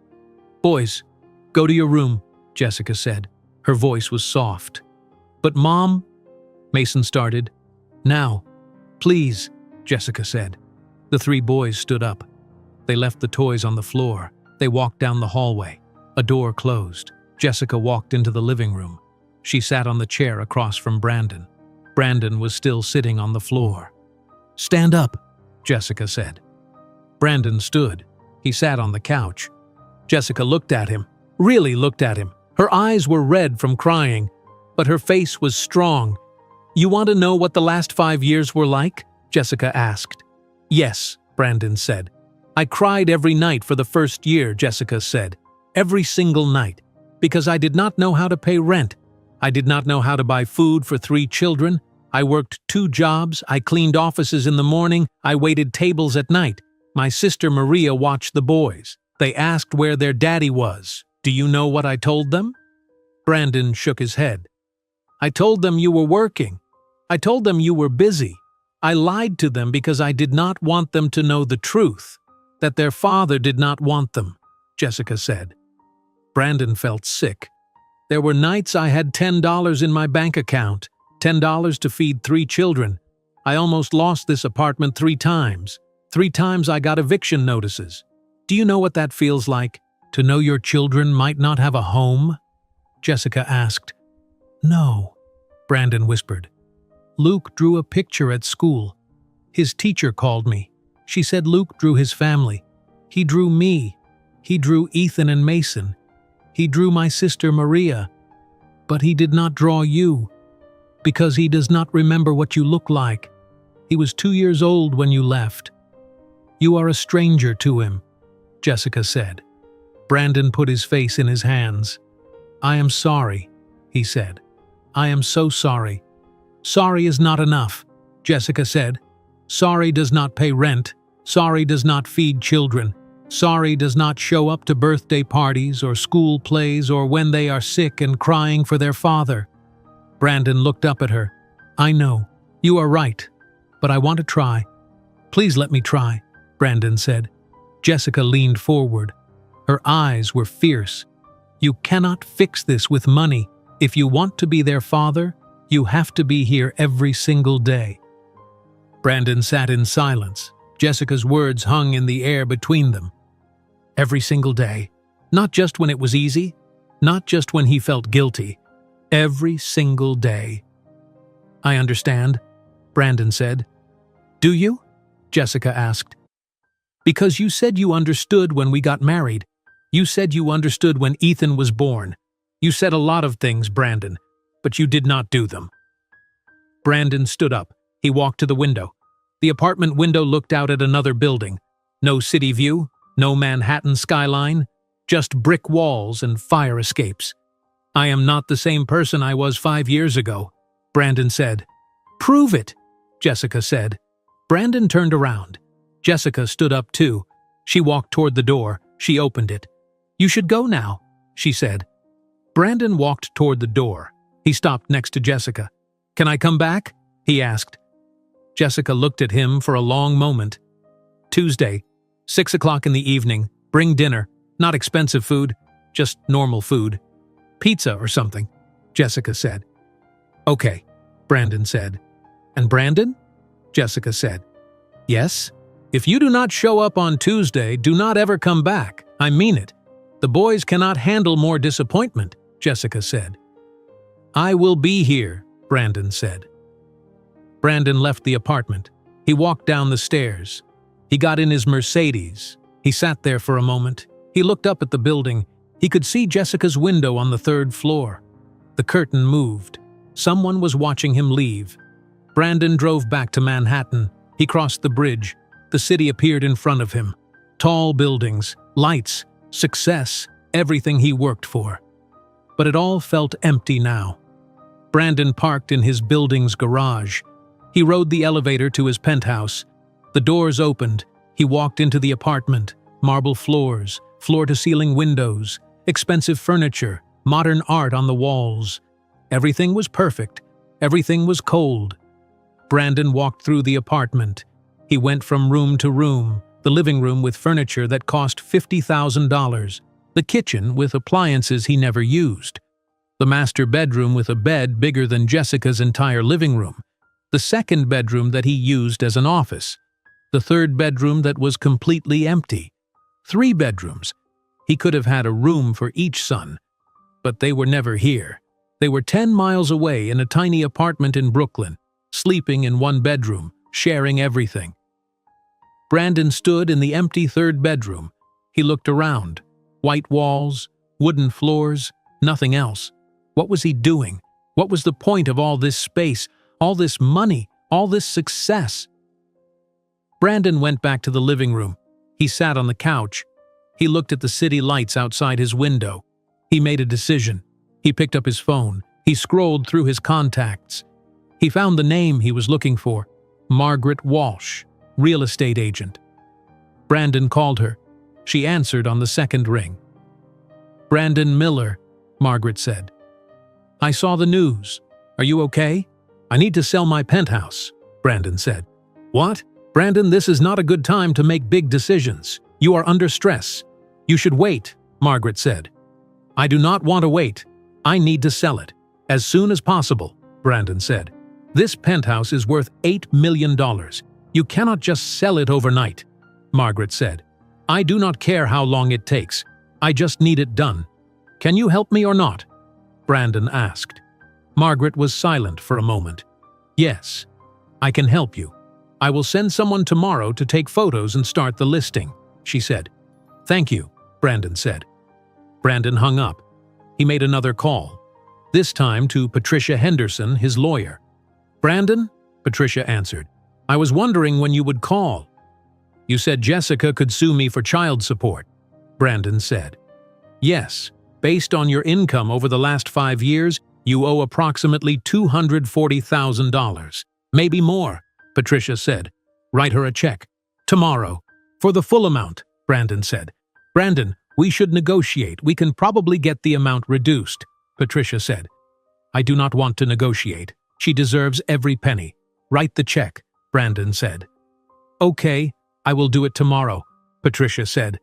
"Boys, go to your room," Jessica said. Her voice was soft. "But Mom," Mason started. "Now, please," Jessica said. The three boys stood up. They left the toys on the floor. They walked down the hallway. A door closed. Jessica walked into the living room. She sat on the chair across from Brandon. Brandon was still sitting on the floor. "Stand up," Jessica said. Brandon stood. He sat on the couch. Jessica looked at him, really looked at him. Her eyes were red from crying, but her face was strong. "You want to know what the last 5 years were like?" Jessica asked. "Yes," Brandon said. "I cried every night for the first year," Jessica said. "Every single night. Because I did not know how to pay rent. I did not know how to buy food for 3 children. I worked 2 jobs. I cleaned offices in the morning. I waited tables at night. My sister Maria watched the boys. They asked where their daddy was. Do you know what I told them?" Brandon shook his head. "I told them you were working. I told them you were busy. I lied to them because I did not want them to know the truth, that their father did not want them," Jessica said. Brandon felt sick. "There were nights I had $10 in my bank account, $10 to feed 3 children. I almost lost this apartment 3 times. 3 times I got eviction notices. Do you know what that feels like? To know your children might not have a home?" Jessica asked. "No," Brandon whispered. Luke drew a picture at school. His teacher called me. She said Luke drew his family. He drew me. He drew Ethan and Mason. He drew my sister Maria. But he did not draw you, because he does not remember what you look like. He was 2 years old when you left. You are a stranger to him, Jessica said. Brandon put his face in his hands. I am sorry, he said. I am so sorry. Sorry is not enough, Jessica said. Sorry does not pay rent. Sorry does not feed children. Sorry does not show up to birthday parties or school plays or when they are sick and crying for their father. Brandon looked up at her. I know, you are right, but I want to try. Please let me try, Brandon said. Jessica leaned forward. Her eyes were fierce. You cannot fix this with money. If you want to be their father, you have to be here every single day. Brandon sat in silence. Jessica's words hung in the air between them. Every single day. Not just when it was easy. Not just when he felt guilty. Every single day. I understand, Brandon said. Do you? Jessica asked. Because you said you understood when we got married. You said you understood when Ethan was born. You said a lot of things, Brandon, but you did not do them. Brandon stood up. He walked to the window. The apartment window looked out at another building. No city view, no Manhattan skyline, just brick walls and fire escapes. I am not the same person I was 5 years ago, Brandon said. Prove it, Jessica said. Brandon turned around. Jessica stood up too. She walked toward the door. She opened it. You should go now, she said. Brandon walked toward the door. He stopped next to Jessica. Can I come back? He asked. Jessica looked at him for a long moment. Tuesday, 6 o'clock in the evening. Bring dinner. Not expensive food, just normal food. Pizza or something, Jessica said. Okay, Brandon said. And Brandon? Jessica said. Yes? If you do not show up on Tuesday, do not ever come back. I mean it. The boys cannot handle more disappointment, Jessica said. I will be here, Brandon said. Brandon left the apartment. He walked down the stairs. He got in his Mercedes. He sat there for a moment. He looked up at the building. He could see Jessica's window on the 3rd floor. The curtain moved. Someone was watching him leave. Brandon drove back to Manhattan. He crossed the bridge. The city appeared in front of him. Tall buildings, lights, success, everything he worked for. But it all felt empty now. Brandon parked in his building's garage. He rode the elevator to his penthouse. The doors opened. He walked into the apartment. Marble floors, floor-to-ceiling windows, expensive furniture, modern art on the walls. Everything was perfect. Everything was cold. Brandon walked through the apartment. He went from room to room, the living room with furniture that cost $50,000, the kitchen with appliances he never used, the master bedroom with a bed bigger than Jessica's entire living room, the second bedroom that he used as an office, the third bedroom that was completely empty, 3 bedrooms. He could have had a room for each son, but they were never here. They were 10 miles away in a tiny apartment in Brooklyn, sleeping in 1 bedroom, sharing everything. Brandon stood in the empty 3rd bedroom. He looked around. White walls, wooden floors, nothing else. What was he doing? What was the point of all this space, all this money, all this success? Brandon went back to the living room. He sat on the couch. He looked at the city lights outside his window. He made a decision. He picked up his phone. He scrolled through his contacts. He found the name he was looking for. Margaret Walsh, real estate agent. Brandon called her. She answered on the 2nd ring. Brandon Miller, Margaret said. I saw the news. Are you okay? I need to sell my penthouse, Brandon said. What? Brandon, this is not a good time to make big decisions. You are under stress. You should wait, Margaret said. I do not want to wait. I need to sell it. As soon as possible, Brandon said. This penthouse is worth $8 million. You cannot just sell it overnight, Margaret said. I do not care how long it takes. I just need it done. Can you help me or not? Brandon asked. Margaret was silent for a moment. "Yes, I can help you. I will send someone tomorrow to take photos and start the listing," she said. "Thank you," Brandon said. Brandon hung up. He made another call, this time to Patricia Henderson, his lawyer. "Brandon?" Patricia answered. "I was wondering when you would call." "You said Jessica could sue me for child support," Brandon said. "Yes, based on your income over the last 5 years, you owe approximately $240,000. Maybe more," Patricia said. "Write her a check. Tomorrow. For the full amount," Brandon said. "Brandon, we should negotiate. We can probably get the amount reduced," Patricia said. "I do not want to negotiate. She deserves every penny. Write the check," Brandon said. "Okay, I will do it tomorrow," Patricia said.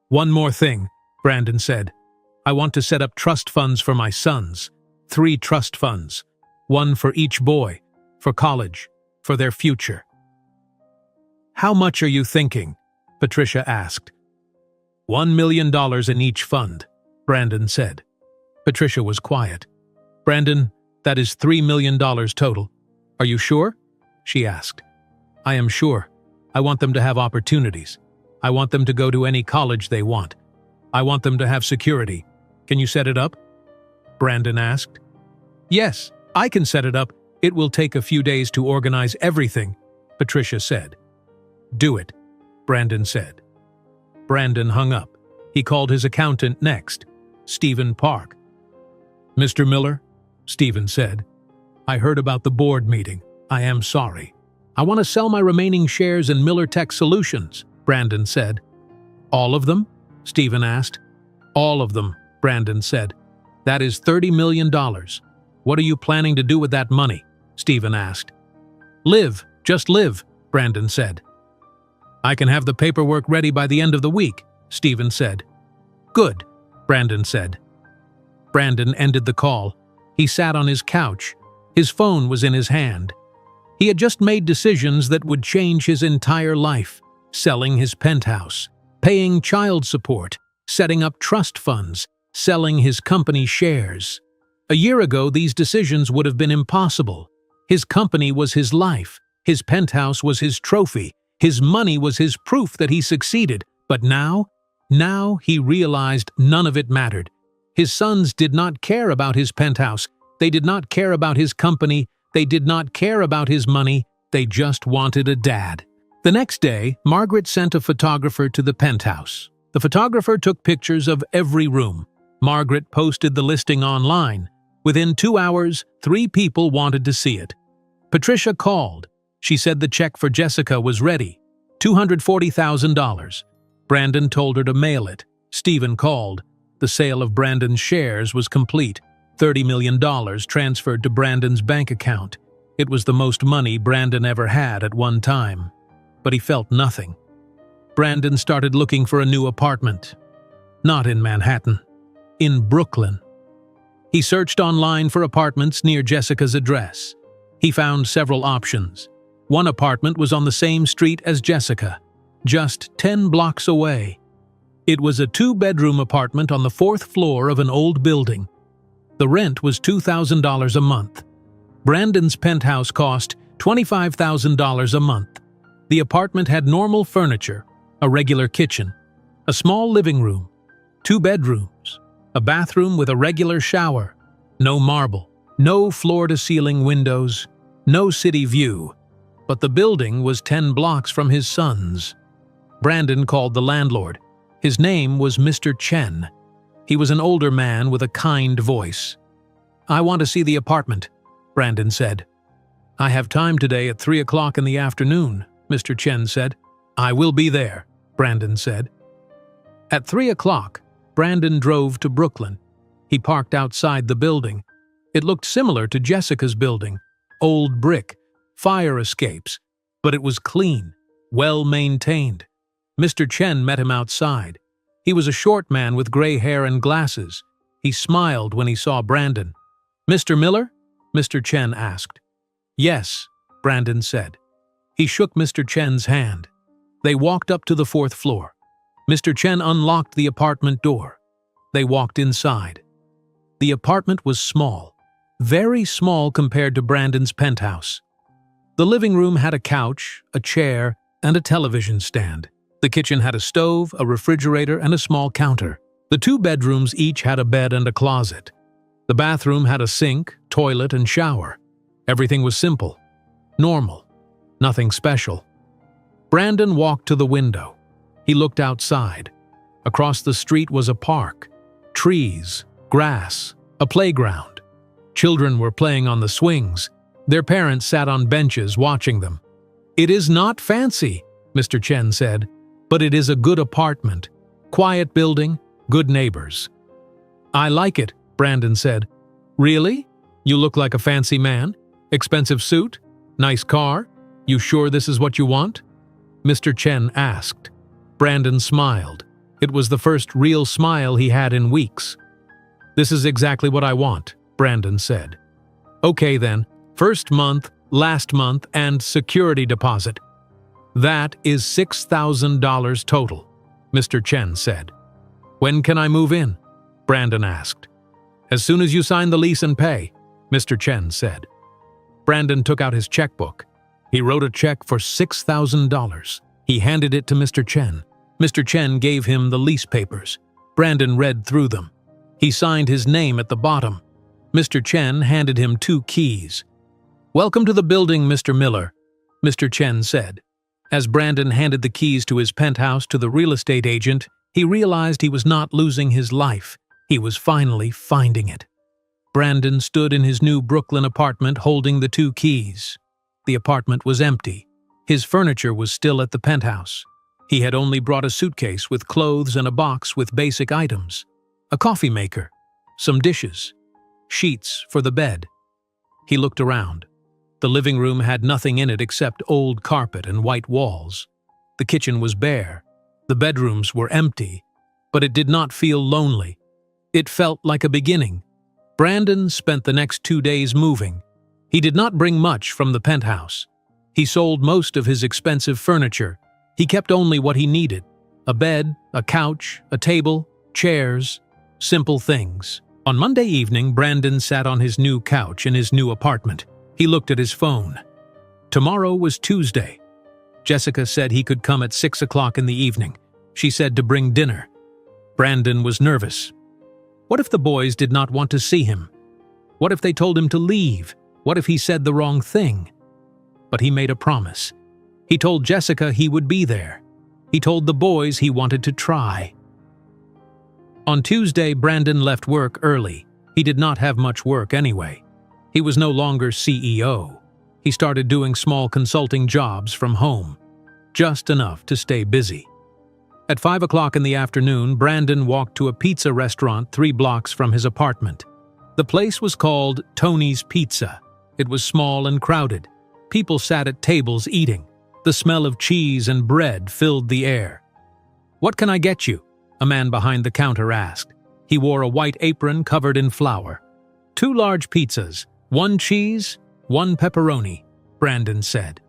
"One more thing," Brandon said. "I want to set up trust funds for my sons. 3 trust funds. 1 for each boy, for college, for their future." "How much are you thinking?" Patricia asked. $1 million in each fund," Brandon said. Patricia was quiet. "Brandon, that is $3 million total. Are you sure?" she asked. "I am sure. I want them to have opportunities. I want them to go to any college they want. I want them to have security. Can you set it up?" Brandon asked. "Yes, I can set it up. It will take a few days to organize everything," Patricia said. "Do it," Brandon said. Brandon hung up. He called his accountant next, Stephen Park. "Mr. Miller," Stephen said, "I heard about the board meeting. I am sorry. I want to sell my remaining shares in Miller Tech Solutions," Brandon said. "All of them?" Stephen asked. "All of them," Brandon said. "That is $30 million. What are you planning to do with that money?" Stephen asked. "Live, just live," Brandon said. "I can have the paperwork ready by the end of the week," Stephen said. "Good," Brandon said. Brandon ended the call. He sat on his couch. His phone was in his hand. He had just made decisions that would change his entire life: selling his penthouse, paying child support, setting up trust funds, selling his company shares. A year ago, these decisions would have been impossible. His company was his life. His penthouse was his trophy. His money was his proof that he succeeded. But now he realized none of it mattered. His sons did not care about his penthouse. They did not care about his company. They did not care about his money. They just wanted a dad. The next day, Margaret sent a photographer to the penthouse. The photographer took pictures of every room. Margaret posted the listing online. Within 2 hours, 3 people wanted to see it. Patricia called. She said the check for Jessica was ready, $240,000. Brandon told her to mail it. Stephen called. The sale of Brandon's shares was complete. $30 million transferred to Brandon's bank account. It was the most money Brandon ever had at one time. But he felt nothing. Brandon started looking for a new apartment. Not in Manhattan. In Brooklyn. He searched online for apartments near Jessica's address. He found several options. One apartment was on the same street as Jessica, just 10 blocks away. It was a 2-bedroom apartment on the 4th floor of an old building. The rent was $2,000 a month. Brandon's penthouse cost $25,000 a month. The apartment had normal furniture, a regular kitchen, a small living room, 2 bedrooms, a bathroom with a regular shower, no marble, no floor-to-ceiling windows, no city view. But the building was 10 blocks from his son's. Brandon called the landlord. His name was Mr. Chen. He was an older man with a kind voice. "I want to see the apartment," Brandon said. "I have time today at 3 o'clock in the afternoon," Mr. Chen said. "I will be there," Brandon said. At 3 o'clock, Brandon drove to Brooklyn. He parked outside the building. It looked similar to Jessica's building. Old brick, fire escapes, but it was clean, well-maintained. Mr. Chen met him outside. He was a short man with gray hair and glasses. He smiled when he saw Brandon. "Mr. Miller?" Mr. Chen asked. "Yes," Brandon said. He shook Mr. Chen's hand. They walked up to the 4th floor. Mr. Chen unlocked the apartment door. They walked inside. The apartment was small, very small compared to Brandon's penthouse. The living room had a couch, a chair, and a television stand. The kitchen had a stove, a refrigerator, and a small counter. The two bedrooms each had a bed and a closet. The bathroom had a sink, toilet, and shower. Everything was simple, normal, nothing special. Brandon walked to the window. He looked outside. Across the street was a park, trees, grass, a playground. Children were playing on the swings. Their parents sat on benches watching them. "It is not fancy," Mr. Chen said, "but it is a good apartment. Quiet building, good neighbors." "I like it," Brandon said. "Really? You look like a fancy man? Expensive suit? Nice car? You sure this is what you want?" Mr. Chen asked. Brandon smiled. It was the first real smile he had in weeks. "This is exactly what I want," Brandon said. "Okay then, first month, last month, and security deposit. That is $6,000 total," Mr. Chen said. "When can I move in?" Brandon asked. "As soon as you sign the lease and pay," Mr. Chen said. Brandon took out his checkbook. He wrote a check for $6,000. He handed it to Mr. Chen. Mr. Chen gave him the lease papers. Brandon read through them. He signed his name at the bottom. Mr. Chen handed him 2 keys. "Welcome to the building, Mr. Miller," Mr. Chen said. As Brandon handed the keys to his penthouse to the real estate agent, he realized he was not losing his life. He was finally finding it. Brandon stood in his new Brooklyn apartment holding the 2 keys. The apartment was empty. His furniture was still at the penthouse. He had only brought a suitcase with clothes and a box with basic items, a coffee maker, some dishes, sheets for the bed. He looked around. The living room had nothing in it except old carpet and white walls. The kitchen was bare. The bedrooms were empty, but it did not feel lonely. It felt like a beginning. Brandon spent the next 2 days moving. He did not bring much from the penthouse. He sold most of his expensive furniture. He kept only what he needed: a bed, a couch, a table, chairs, simple things. On Monday evening, Brandon sat on his new couch in his new apartment. He looked at his phone. Tomorrow was Tuesday. Jessica said he could come at 6 o'clock in the evening. She said to bring dinner. Brandon was nervous. What if the boys did not want to see him? What if they told him to leave? What if he said the wrong thing? But he made a promise. He told Jessica he would be there. He told the boys he wanted to try. On Tuesday, Brandon left work early. He did not have much work anyway. He was no longer CEO. He started doing small consulting jobs from home, just enough to stay busy. At 5 o'clock in the afternoon, Brandon walked to a pizza restaurant 3 blocks from his apartment. The place was called Tony's Pizza. It was small and crowded. People sat at tables eating. The smell of cheese and bread filled the air. "What can I get you?" a man behind the counter asked. He wore a white apron covered in flour. "2 large pizzas, 1 cheese, 1 pepperoni," Brandon said.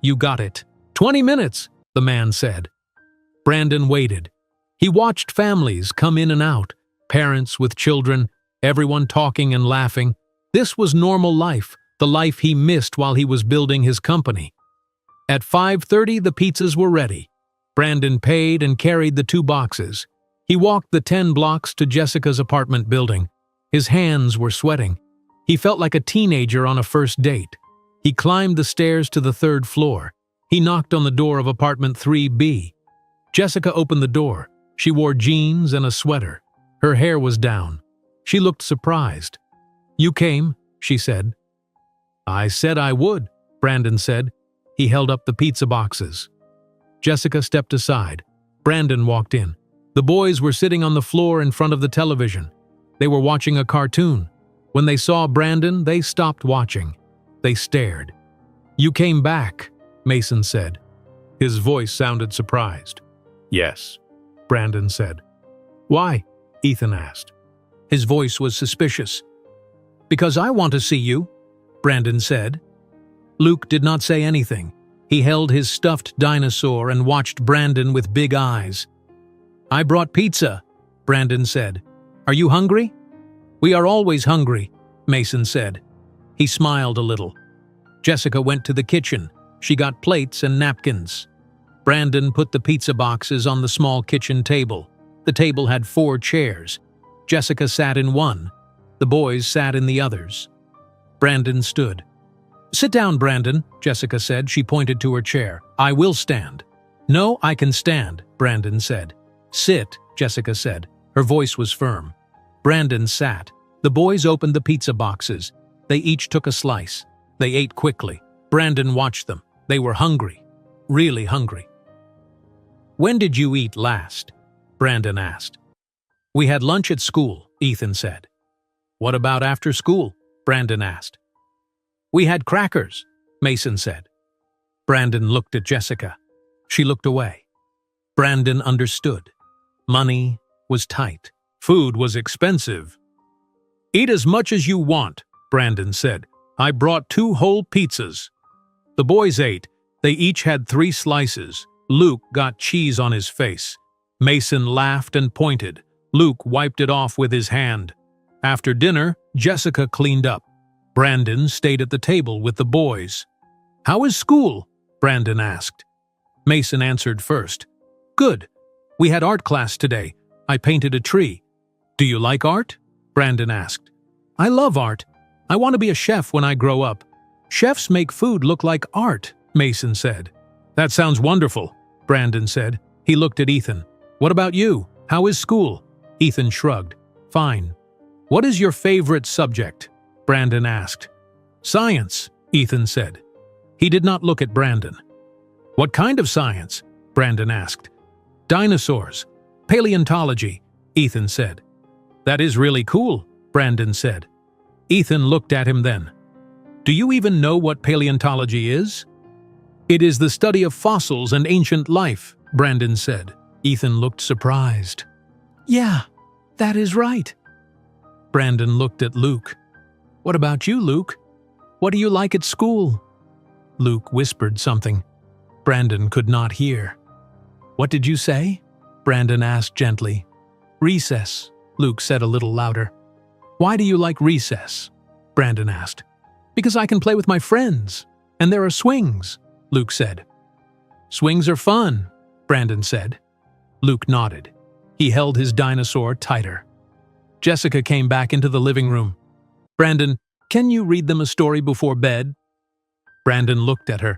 "You got it." 20 minutes, the man said. Brandon waited. He watched families come in and out, parents with children, everyone talking and laughing. This was normal life, the life he missed while he was building his company. At 5:30, the pizzas were ready. Brandon paid and carried the 2 boxes. He walked the 10 blocks to Jessica's apartment building. His hands were sweating. He felt like a teenager on a first date. He climbed the stairs to the 3rd floor. He knocked on the door of apartment 3B. Jessica opened the door. She wore jeans and a sweater. Her hair was down. She looked surprised. "You came," she said. "I said I would," Brandon said. He held up the pizza boxes. Jessica stepped aside. Brandon walked in. The boys were sitting on the floor in front of the television. They were watching a cartoon. When they saw Brandon, they stopped watching. They stared. "You came back," Mason said. His voice sounded surprised. "Yes," Brandon said. "Why?" Ethan asked. His voice was suspicious. "Because I want to see you," Brandon said. Luke did not say anything. He held his stuffed dinosaur and watched Brandon with big eyes. "I brought pizza," Brandon said. "Are you hungry?" "We are always hungry," Mason said. He smiled a little. Jessica went to the kitchen. She got plates and napkins. Brandon put the pizza boxes on the small kitchen table. The table had 4 chairs. Jessica sat in one. The boys sat in the others. Brandon stood. "Sit down, Brandon," Jessica said. She pointed to her chair. "I will stand." "No, I can stand," Brandon said. "Sit," Jessica said. Her voice was firm. Brandon sat. The boys opened the pizza boxes. They each took a slice. They ate quickly. Brandon watched them. They were hungry. Really hungry. "When did you eat last?" Brandon asked. "We had lunch at school," Ethan said. "What about after school?" Brandon asked. "We had crackers," Mason said. Brandon looked at Jessica. She looked away. Brandon understood. Money was tight. Food was expensive. "Eat as much as you want," Brandon said. "I brought 2 whole pizzas." The boys ate. They each had 3 slices. Luke got cheese on his face. Mason laughed and pointed. Luke wiped it off with his hand. After dinner, Jessica cleaned up. Brandon stayed at the table with the boys. "How is school?" Brandon asked. Mason answered first. "Good. We had art class today. I painted a tree." "Do you like art?" Brandon asked. "I love art. I want to be a chef when I grow up." "Chefs make food look like art," Mason said. "That sounds wonderful," Brandon said. He looked at Ethan. "What about you? How is school?" Ethan shrugged. "Fine." "What is your favorite subject?" Brandon asked. "Science," Ethan said. He did not look at Brandon. "What kind of science?" Brandon asked. "Dinosaurs. Paleontology," Ethan said. "That is really cool," Brandon said. Ethan looked at him then. "Do you even know what paleontology is?" "It is the study of fossils and ancient life," Brandon said. Ethan looked surprised. "Yeah, that is right." Brandon looked at Luke. "What about you, Luke? What do you like at school?" Luke whispered something. Brandon could not hear. "What did you say?" Brandon asked gently. "Recess," Luke said a little louder. "Why do you like recess?" Brandon asked. "Because I can play with my friends, and there are swings," Luke said. "Swings are fun," Brandon said. Luke nodded. He held his dinosaur tighter. Jessica came back into the living room. "Brandon, can you read them a story before bed?" Brandon looked at her.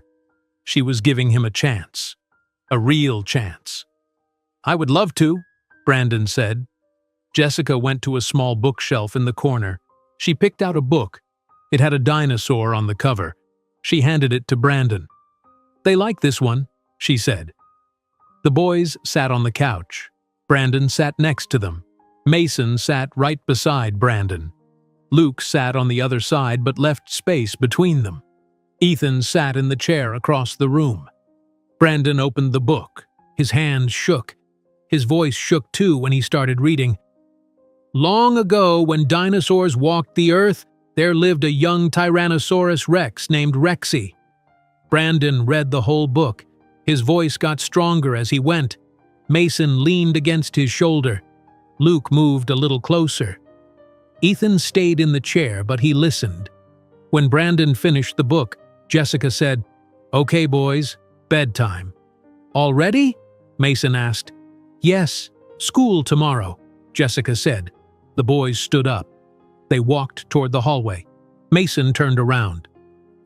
She was giving him a chance. A real chance. "I would love to," Brandon said. Jessica went to a small bookshelf in the corner. She picked out a book. It had a dinosaur on the cover. She handed it to Brandon. "They like this one," she said. The boys sat on the couch. Brandon sat next to them. Mason sat right beside Brandon. Luke sat on the other side but left space between them. Ethan sat in the chair across the room. Brandon opened the book. His hand shook. His voice shook too when he started reading. "Long ago, when dinosaurs walked the earth, there lived a young Tyrannosaurus Rex named Rexy." Brandon read the whole book. His voice got stronger as he went. Mason leaned against his shoulder. Luke moved a little closer. Ethan stayed in the chair, but he listened. When Brandon finished the book, Jessica said, "Okay, boys, bedtime." "Already?" Mason asked. "Yes, school tomorrow," Jessica said. The boys stood up. They walked toward the hallway. Mason turned around.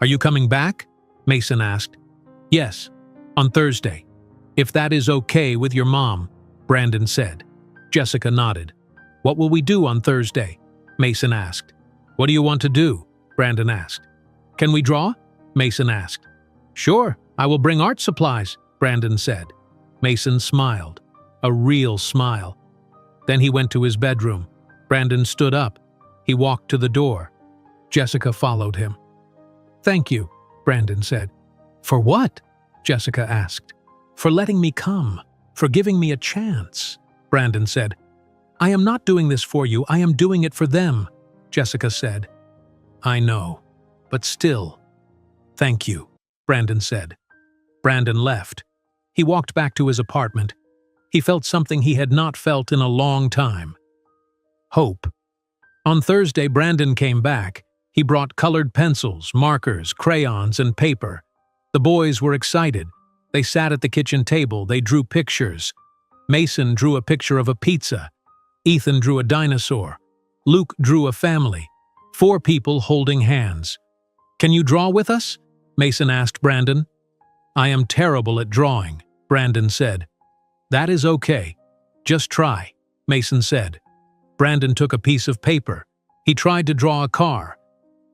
"Are you coming back?" Mason asked. "Yes, on Thursday. If that is okay with your mom," Brandon said. Jessica nodded. "What will we do on Thursday?" Mason asked. "What do you want to do?" Brandon asked. "Can we draw?" Mason asked. "Sure, I will bring art supplies," Brandon said. Mason smiled. A real smile. Then he went to his bedroom. Brandon stood up. He walked to the door. Jessica followed him. "Thank you," Brandon said. "For what?" Jessica asked. "For letting me come. For giving me a chance," Brandon said. "I am not doing this for you. I am doing it for them," Jessica said. "I know, but still." "Thank you," Brandon said. Brandon left. He walked back to his apartment. He felt something he had not felt in a long time. Hope. On Thursday, Brandon came back. He brought colored pencils, markers, crayons, and paper. The boys were excited. They sat at the kitchen table. They drew pictures. Mason drew a picture of a pizza. Ethan drew a dinosaur. Luke drew a family. 4 people holding hands. "Can you draw with us?" Mason asked Brandon. "I am terrible at drawing," Brandon said. "That is okay. Just try," Mason said. Brandon took a piece of paper. He tried to draw a car.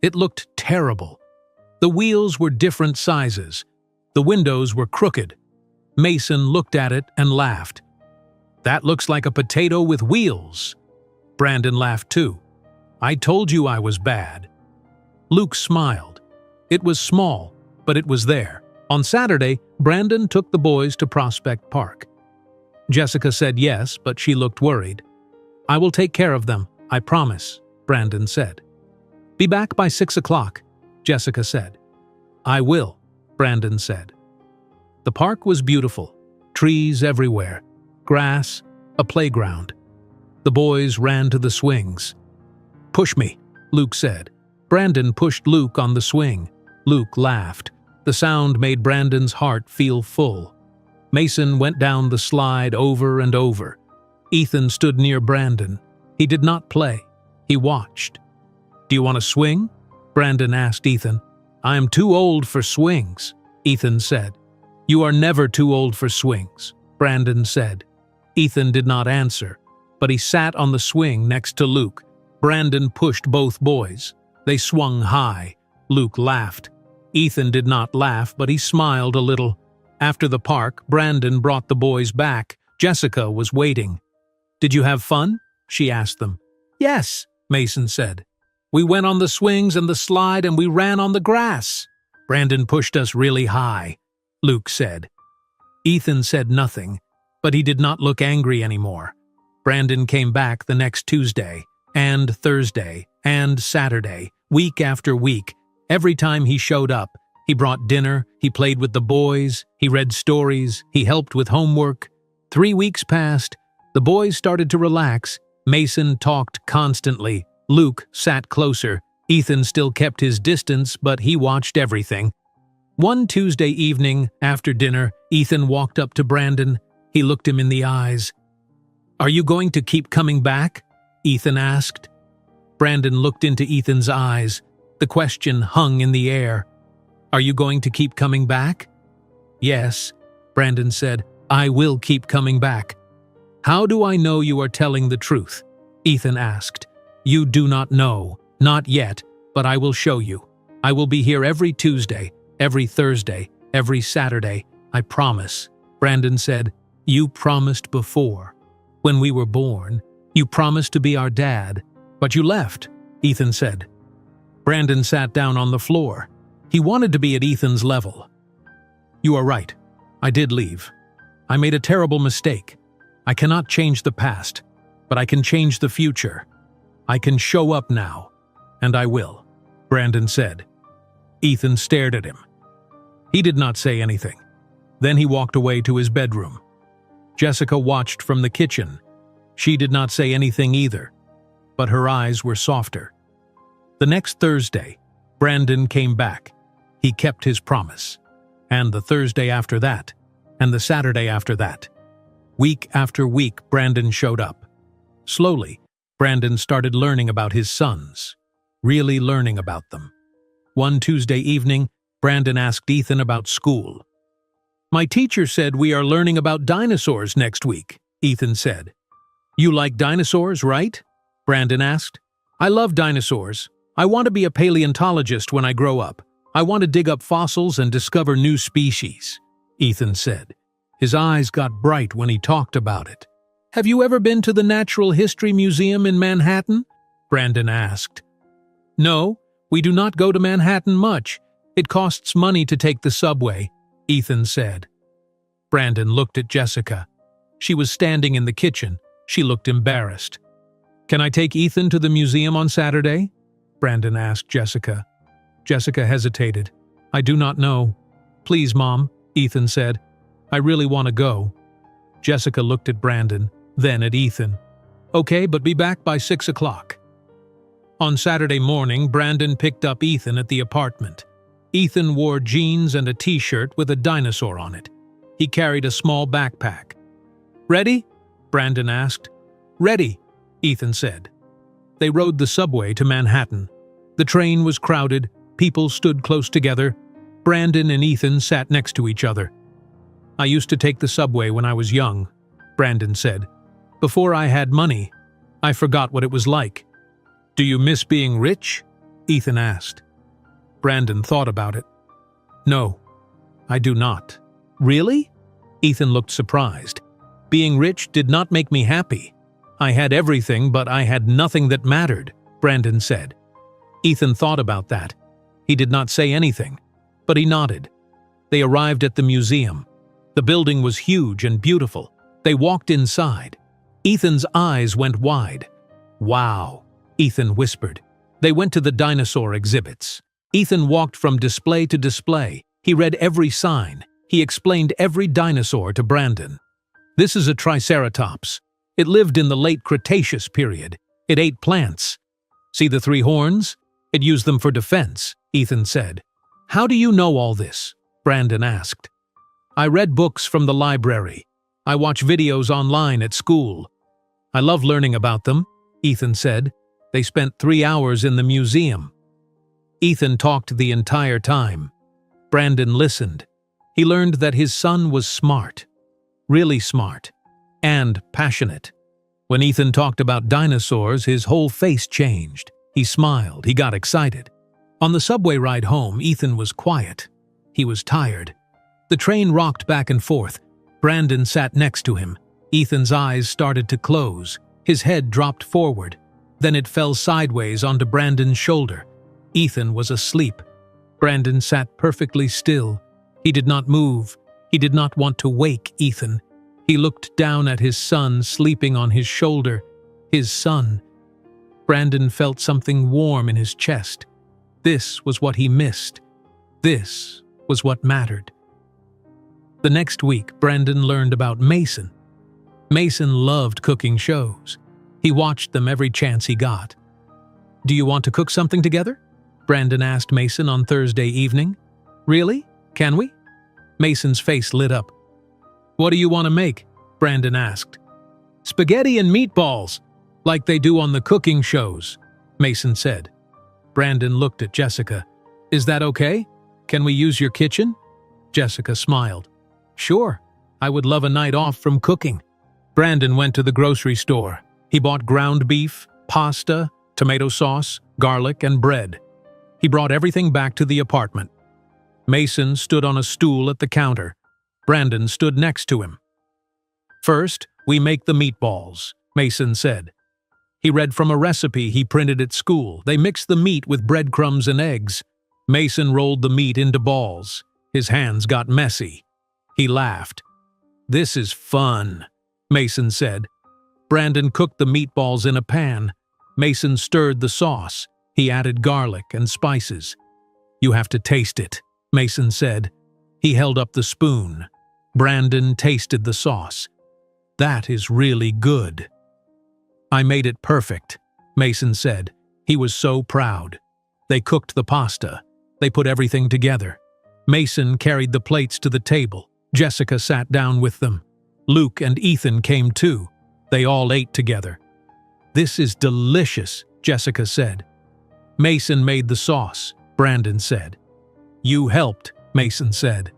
It looked terrible. The wheels were different sizes. The windows were crooked. Mason looked at it and laughed. "That looks like a potato with wheels." Brandon laughed too. "I told you I was bad." Luke smiled. It was small, but it was there. On Saturday, Brandon took the boys to Prospect Park. Jessica said yes, but she looked worried. "I will take care of them, I promise," Brandon said. "Be back by 6 o'clock, Jessica said. "I will," Brandon said. The park was beautiful. Trees everywhere. Grass, a playground. The boys ran to the swings. "Push me," Luke said. Brandon pushed Luke on the swing. Luke laughed. The sound made Brandon's heart feel full. Mason went down the slide over and over. Ethan stood near Brandon. He did not play. He watched. "Do you want to swing?" Brandon asked Ethan. "I am too old for swings," Ethan said. "You are never too old for swings," Brandon said. Ethan did not answer, but he sat on the swing next to Luke. Brandon pushed both boys. They swung high. Luke laughed. Ethan did not laugh, but he smiled a little. After the park, Brandon brought the boys back. Jessica was waiting. "Did you have fun?" she asked them. "Yes," Mason said. "We went on the swings and the slide and we ran on the grass." "Brandon pushed us really high," Luke said. Ethan said nothing, but he did not look angry anymore. Brandon came back the next Tuesday, and Thursday, and Saturday, week after week. Every time he showed up, he brought dinner, he played with the boys, he read stories, he helped with homework. 3 weeks passed. The boys started to relax. Mason talked constantly. Luke sat closer. Ethan still kept his distance, but he watched everything. One Tuesday evening, after dinner, Ethan walked up to Brandon. He looked him in the eyes. "Are you going to keep coming back?" Ethan asked. Brandon looked into Ethan's eyes. The question hung in the air. "Are you going to keep coming back?" "Yes," Brandon said. "I will keep coming back." "How do I know you are telling the truth?" Ethan asked. "You do not know, not yet, but I will show you. I will be here every Tuesday, every Thursday, every Saturday, I promise," Brandon said. "You promised before. When we were born, you promised to be our dad, but you left," Ethan said. Brandon sat down on the floor. He wanted to be at Ethan's level. "You are right. I did leave. I made a terrible mistake. I cannot change the past, but I can change the future. I can show up now, and I will," Brandon said. Ethan stared at him. He did not say anything. Then he walked away to his bedroom. Jessica watched from the kitchen. She did not say anything either, but her eyes were softer. The next Thursday, Brandon came back. He kept his promise. And the Thursday after that, and the Saturday after that. Week after week, Brandon showed up. Slowly, Brandon started learning about his sons, really learning about them. One Tuesday evening, Brandon asked Ethan about school. "My teacher said we are learning about dinosaurs next week," Ethan said. "You like dinosaurs, right?" Brandon asked. "I love dinosaurs. I want to be a paleontologist when I grow up. I want to dig up fossils and discover new species," Ethan said. His eyes got bright when he talked about it. "Have you ever been to the Natural History Museum in Manhattan?" Brandon asked. "No, we do not go to Manhattan much. It costs money to take the subway," Ethan said. Brandon looked at Jessica. She was standing in the kitchen. She looked embarrassed. "Can I take Ethan to the museum on Saturday?" Brandon asked Jessica. Jessica hesitated. "I do not know." "Please, Mom," Ethan said. "I really want to go." Jessica looked at Brandon, then at Ethan. "Okay, but be back by 6 o'clock." On Saturday morning, Brandon picked up Ethan at the apartment. Ethan wore jeans and a t-shirt with a dinosaur on it. He carried a small backpack. "Ready?" Brandon asked. "Ready," Ethan said. They rode the subway to Manhattan. The train was crowded, people stood close together. Brandon and Ethan sat next to each other. "I used to take the subway when I was young," Brandon said. "Before I had money, I forgot what it was like." "Do you miss being rich?" Ethan asked. Brandon thought about it. "No, I do not." "Really?" Ethan looked surprised. "Being rich did not make me happy. I had everything, but I had nothing that mattered," Brandon said. Ethan thought about that. He did not say anything, but he nodded. They arrived at the museum. The building was huge and beautiful. They walked inside. Ethan's eyes went wide. "Wow," Ethan whispered. They went to the dinosaur exhibits. Ethan walked from display to display. He read every sign. He explained every dinosaur to Brandon. "This is a triceratops. It lived in the late Cretaceous period. It ate plants. See the 3 horns? It used them for defense," Ethan said. "How do you know all this?" Brandon asked. "I read books from the library. I watch videos online at school. I love learning about them," Ethan said. They spent 3 hours in the museum. Ethan talked the entire time. Brandon listened. He learned that his son was smart, really smart, and passionate. When Ethan talked about dinosaurs, his whole face changed. He smiled. He got excited. On the subway ride home, Ethan was quiet. He was tired. The train rocked back and forth. Brandon sat next to him. Ethan's eyes started to close. His head dropped forward. Then it fell sideways onto Brandon's shoulder. Ethan was asleep. Brandon sat perfectly still. He did not move. He did not want to wake Ethan. He looked down at his son sleeping on his shoulder. His son. Brandon felt something warm in his chest. This was what he missed. This was what mattered. The next week, Brandon learned about Mason. Mason loved cooking shows. He watched them every chance he got. "Do you want to cook something together?" Brandon asked Mason on Thursday evening. "Really? Can we?" Mason's face lit up. "What do you want to make?" Brandon asked. "Spaghetti and meatballs, like they do on the cooking shows," Mason said. Brandon looked at Jessica. "Is that okay? Can we use your kitchen?" Jessica smiled. "Sure, I would love a night off from cooking." Brandon went to the grocery store. He bought ground beef, pasta, tomato sauce, garlic, and bread. He brought everything back to the apartment. Mason stood on a stool at the counter. Brandon stood next to him. "First, we make the meatballs," Mason said. He read from a recipe he printed at school. They mixed the meat with breadcrumbs and eggs. Mason rolled the meat into balls. His hands got messy. He laughed. "This is fun," Mason said. Brandon cooked the meatballs in a pan. Mason stirred the sauce. He added garlic and spices. "You have to taste it," Mason said. He held up the spoon. Brandon tasted the sauce. "That is really good." "I made it perfect," Mason said. He was so proud. They cooked the pasta. They put everything together. Mason carried the plates to the table. Jessica sat down with them. Luke and Ethan came too. They all ate together. "This is delicious," Jessica said. "Mason made the sauce," Brandon said. "You helped," Mason said.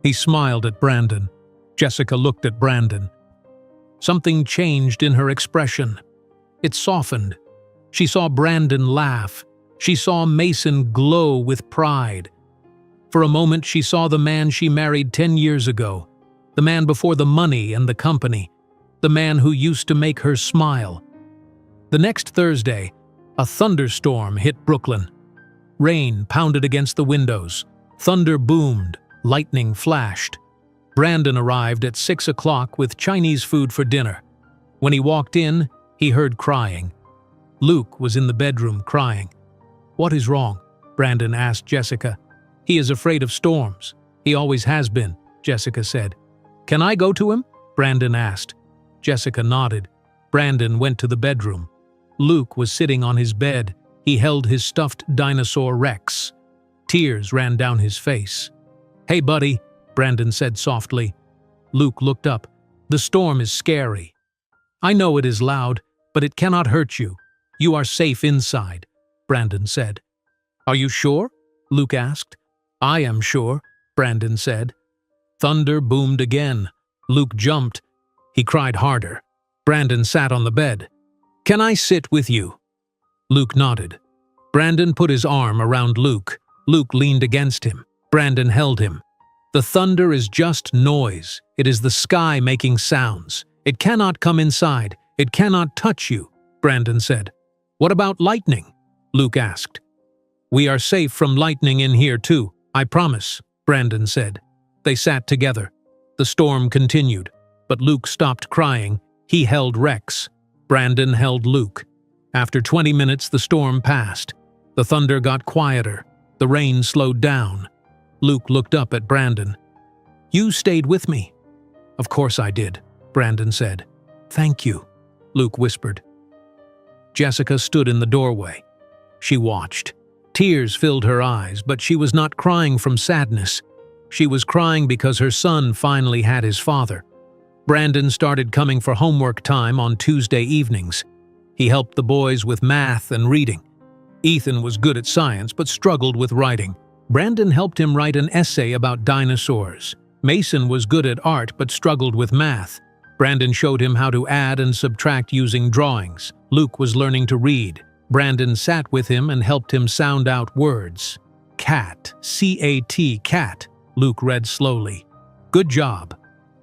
He smiled at Brandon. Jessica looked at Brandon. Something changed in her expression. It softened. She saw Brandon laugh. She saw Mason glow with pride. For a moment she saw the man she married 10 years ago, the man before the money and the company, the man who used to make her smile. The next Thursday, a thunderstorm hit Brooklyn. Rain pounded against the windows. Thunder boomed. Lightning flashed. Brandon arrived at 6 o'clock with Chinese food for dinner. When he walked in, he heard crying. Luke was in the bedroom crying. "What is wrong?" Brandon asked Jessica. "He is afraid of storms. He always has been," Jessica said. "Can I go to him?" Brandon asked. Jessica nodded. Brandon went to the bedroom. Luke was sitting on his bed. He held his stuffed dinosaur Rex. Tears ran down his face. "Hey, buddy," Brandon said softly. Luke looked up. "The storm is scary." "I know it is loud, but it cannot hurt you. You are safe inside," Brandon said. "Are you sure?" Luke asked. "I am sure," Brandon said. Thunder boomed again. Luke jumped. He cried harder. Brandon sat on the bed. "Can I sit with you?" Luke nodded. Brandon put his arm around Luke. Luke leaned against him. Brandon held him. "The thunder is just noise. It is the sky making sounds. It cannot come inside. It cannot touch you," Brandon said. "What about lightning?" Luke asked. "We are safe from lightning in here too, I promise," Brandon said. They sat together. The storm continued, but Luke stopped crying. He held Rex. Brandon held Luke. After 20 minutes, the storm passed. The thunder got quieter. The rain slowed down. Luke looked up at Brandon. "You stayed with me." "Of course I did," Brandon said. "Thank you," Luke whispered. Jessica stood in the doorway. She watched. Tears filled her eyes, but she was not crying from sadness. She was crying because her son finally had his father. Brandon started coming for homework time on Tuesday evenings. He helped the boys with math and reading. Ethan was good at science but struggled with writing. Brandon helped him write an essay about dinosaurs. Mason was good at art but struggled with math. Brandon showed him how to add and subtract using drawings. Luke was learning to read. Brandon sat with him and helped him sound out words. "Cat, C-A-T, cat," Luke read slowly. "Good job,"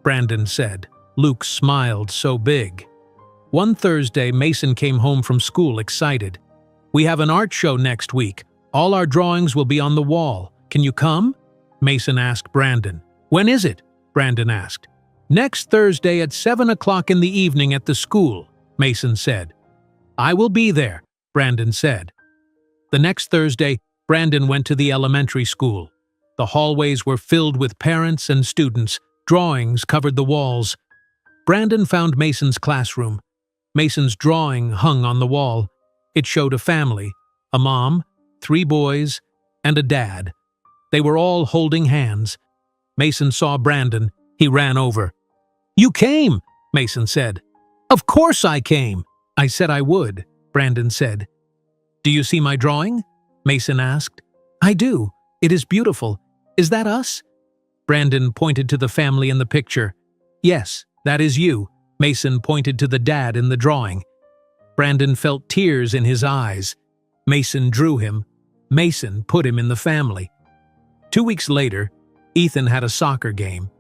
Brandon said. Luke smiled so big. One Thursday, Mason came home from school excited. "We have an art show next week. All our drawings will be on the wall. Can you come?" Mason asked Brandon. "When is it?" Brandon asked. "Next Thursday at 7 o'clock in the evening at the school," Mason said. "I will be there," Brandon said. The next Thursday, Brandon went to the elementary school. The hallways were filled with parents and students. Drawings covered the walls. Brandon found Mason's classroom. Mason's drawing hung on the wall. It showed a family, a mom, 3 boys, and a dad. They were all holding hands. Mason saw Brandon. He ran over. "You came," Mason said. "Of course I came." "I said I would," Brandon said. "Do you see my drawing?" Mason asked. "I do. It is beautiful. Is that us?" Brandon pointed to the family in the picture. "Yes, that is you." Mason pointed to the dad in the drawing. Brandon felt tears in his eyes. Mason drew him. Mason put him in the family. 2 weeks later, Ethan had a soccer game.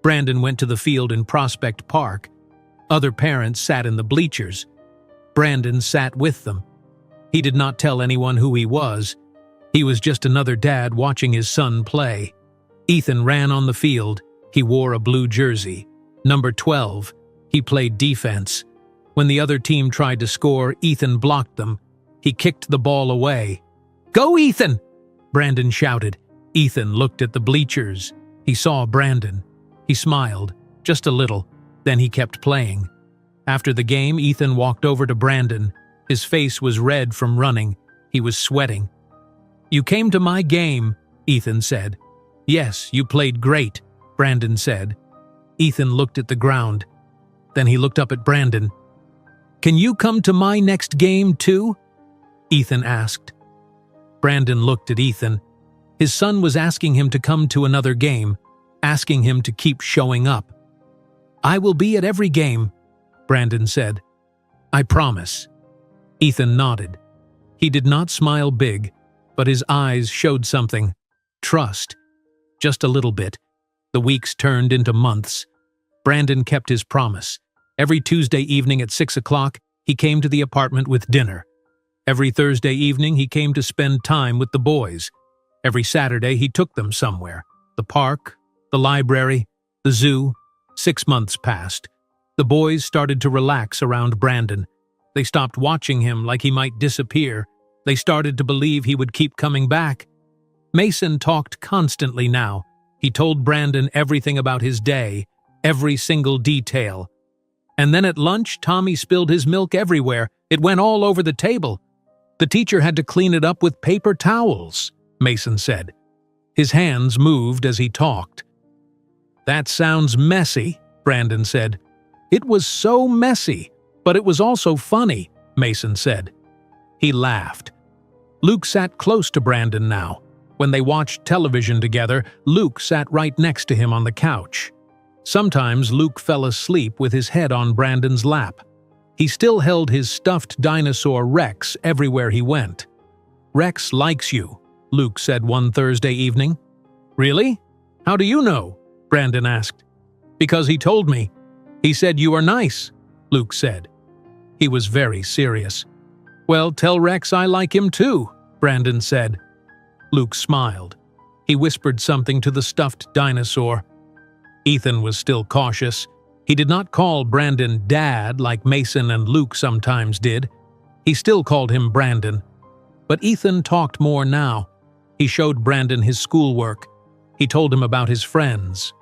Brandon went to the field in Prospect Park. Other parents sat in the bleachers. Brandon sat with them. He did not tell anyone who he was. He was just another dad watching his son play. Ethan ran on the field. He wore a blue jersey. Number 12. He played defense. When the other team tried to score, Ethan blocked them. He kicked the ball away. "Go, Ethan!" Brandon shouted. Ethan looked at the bleachers. He saw Brandon. He smiled, just a little. Then he kept playing. After the game, Ethan walked over to Brandon. His face was red from running. He was sweating. "You came to my game," Ethan said. "Yes, you played great," Brandon said. Ethan looked at the ground. Then he looked up at Brandon. "Can you come to my next game too?" Ethan asked. Brandon looked at Ethan. His son was asking him to come to another game, asking him to keep showing up. "I will be at every game," Brandon said. "I promise." Ethan nodded. He did not smile big, but his eyes showed something. Trust. Just a little bit. The weeks turned into months. Brandon kept his promise. Every Tuesday evening at 6 o'clock, he came to the apartment with dinner. Every Thursday evening, he came to spend time with the boys. Every Saturday, he took them somewhere. The park, the library, the zoo. 6 months passed. The boys started to relax around Brandon. They stopped watching him like he might disappear. They started to believe he would keep coming back. Mason talked constantly now. He told Brandon everything about his day, every single detail. And then at lunch, Tommy spilled his milk everywhere. It went all over the table. The teacher had to clean it up with paper towels, Mason said. His hands moved as he talked. That sounds messy, Brandon said. It was so messy, but it was also funny, Mason said. He laughed. Luke sat close to Brandon now. When they watched television together, Luke sat right next to him on the couch. Sometimes Luke fell asleep with his head on Brandon's lap. He still held his stuffed dinosaur Rex everywhere he went. "Rex likes you," Luke said one Thursday evening. "Really? How do you know?" Brandon asked. "Because he told me. He said you are nice," Luke said. He was very serious. "Well, tell Rex I like him too," Brandon said. Luke smiled. He whispered something to the stuffed dinosaur. Ethan was still cautious. He did not call Brandon Dad like Mason and Luke sometimes did. He still called him Brandon. But Ethan talked more now. He showed Brandon his schoolwork. He told him about his friends.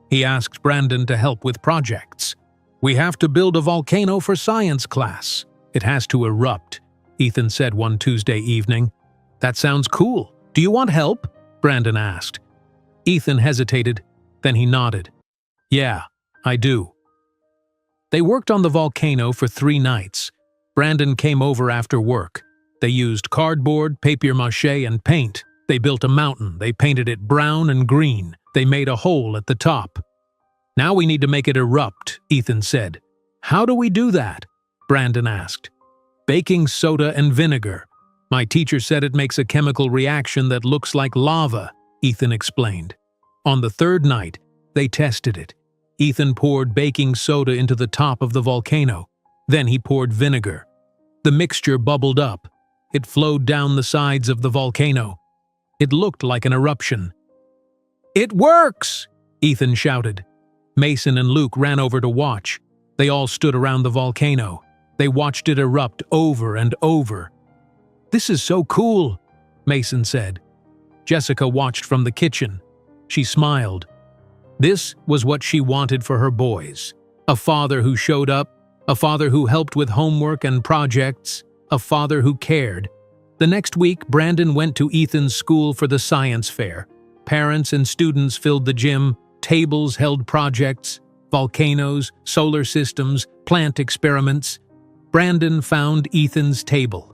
He asked Brandon to help with projects. "We have to build a volcano for science class. It has to erupt," Ethan said one Tuesday evening. "That sounds cool. Do you want help?" Brandon asked. Ethan hesitated, then he nodded. "Yeah, I do." They worked on the volcano for 3 nights. Brandon came over after work. They used cardboard, papier-mâché, and paint. They built a mountain. They painted it brown and green. They made a hole at the top. "Now we need to make it erupt," Ethan said. "How do we do that?" Brandon asked. "Baking soda and vinegar. My teacher said it makes a chemical reaction that looks like lava," Ethan explained. On the 3rd night, they tested it. Ethan poured baking soda into the top of the volcano. Then he poured vinegar. The mixture bubbled up. It flowed down the sides of the volcano. It looked like an eruption. "It works!" Ethan shouted. Mason and Luke ran over to watch. They all stood around the volcano. They watched it erupt over and over. "This is so cool," Mason said. Jessica watched from the kitchen. She smiled. This was what she wanted for her boys. A father who showed up, a father who helped with homework and projects, a father who cared. The next week, Brandon went to Ethan's school for the science fair. Parents and students filled the gym, tables held projects, volcanoes, solar systems, plant experiments. Brandon found Ethan's table.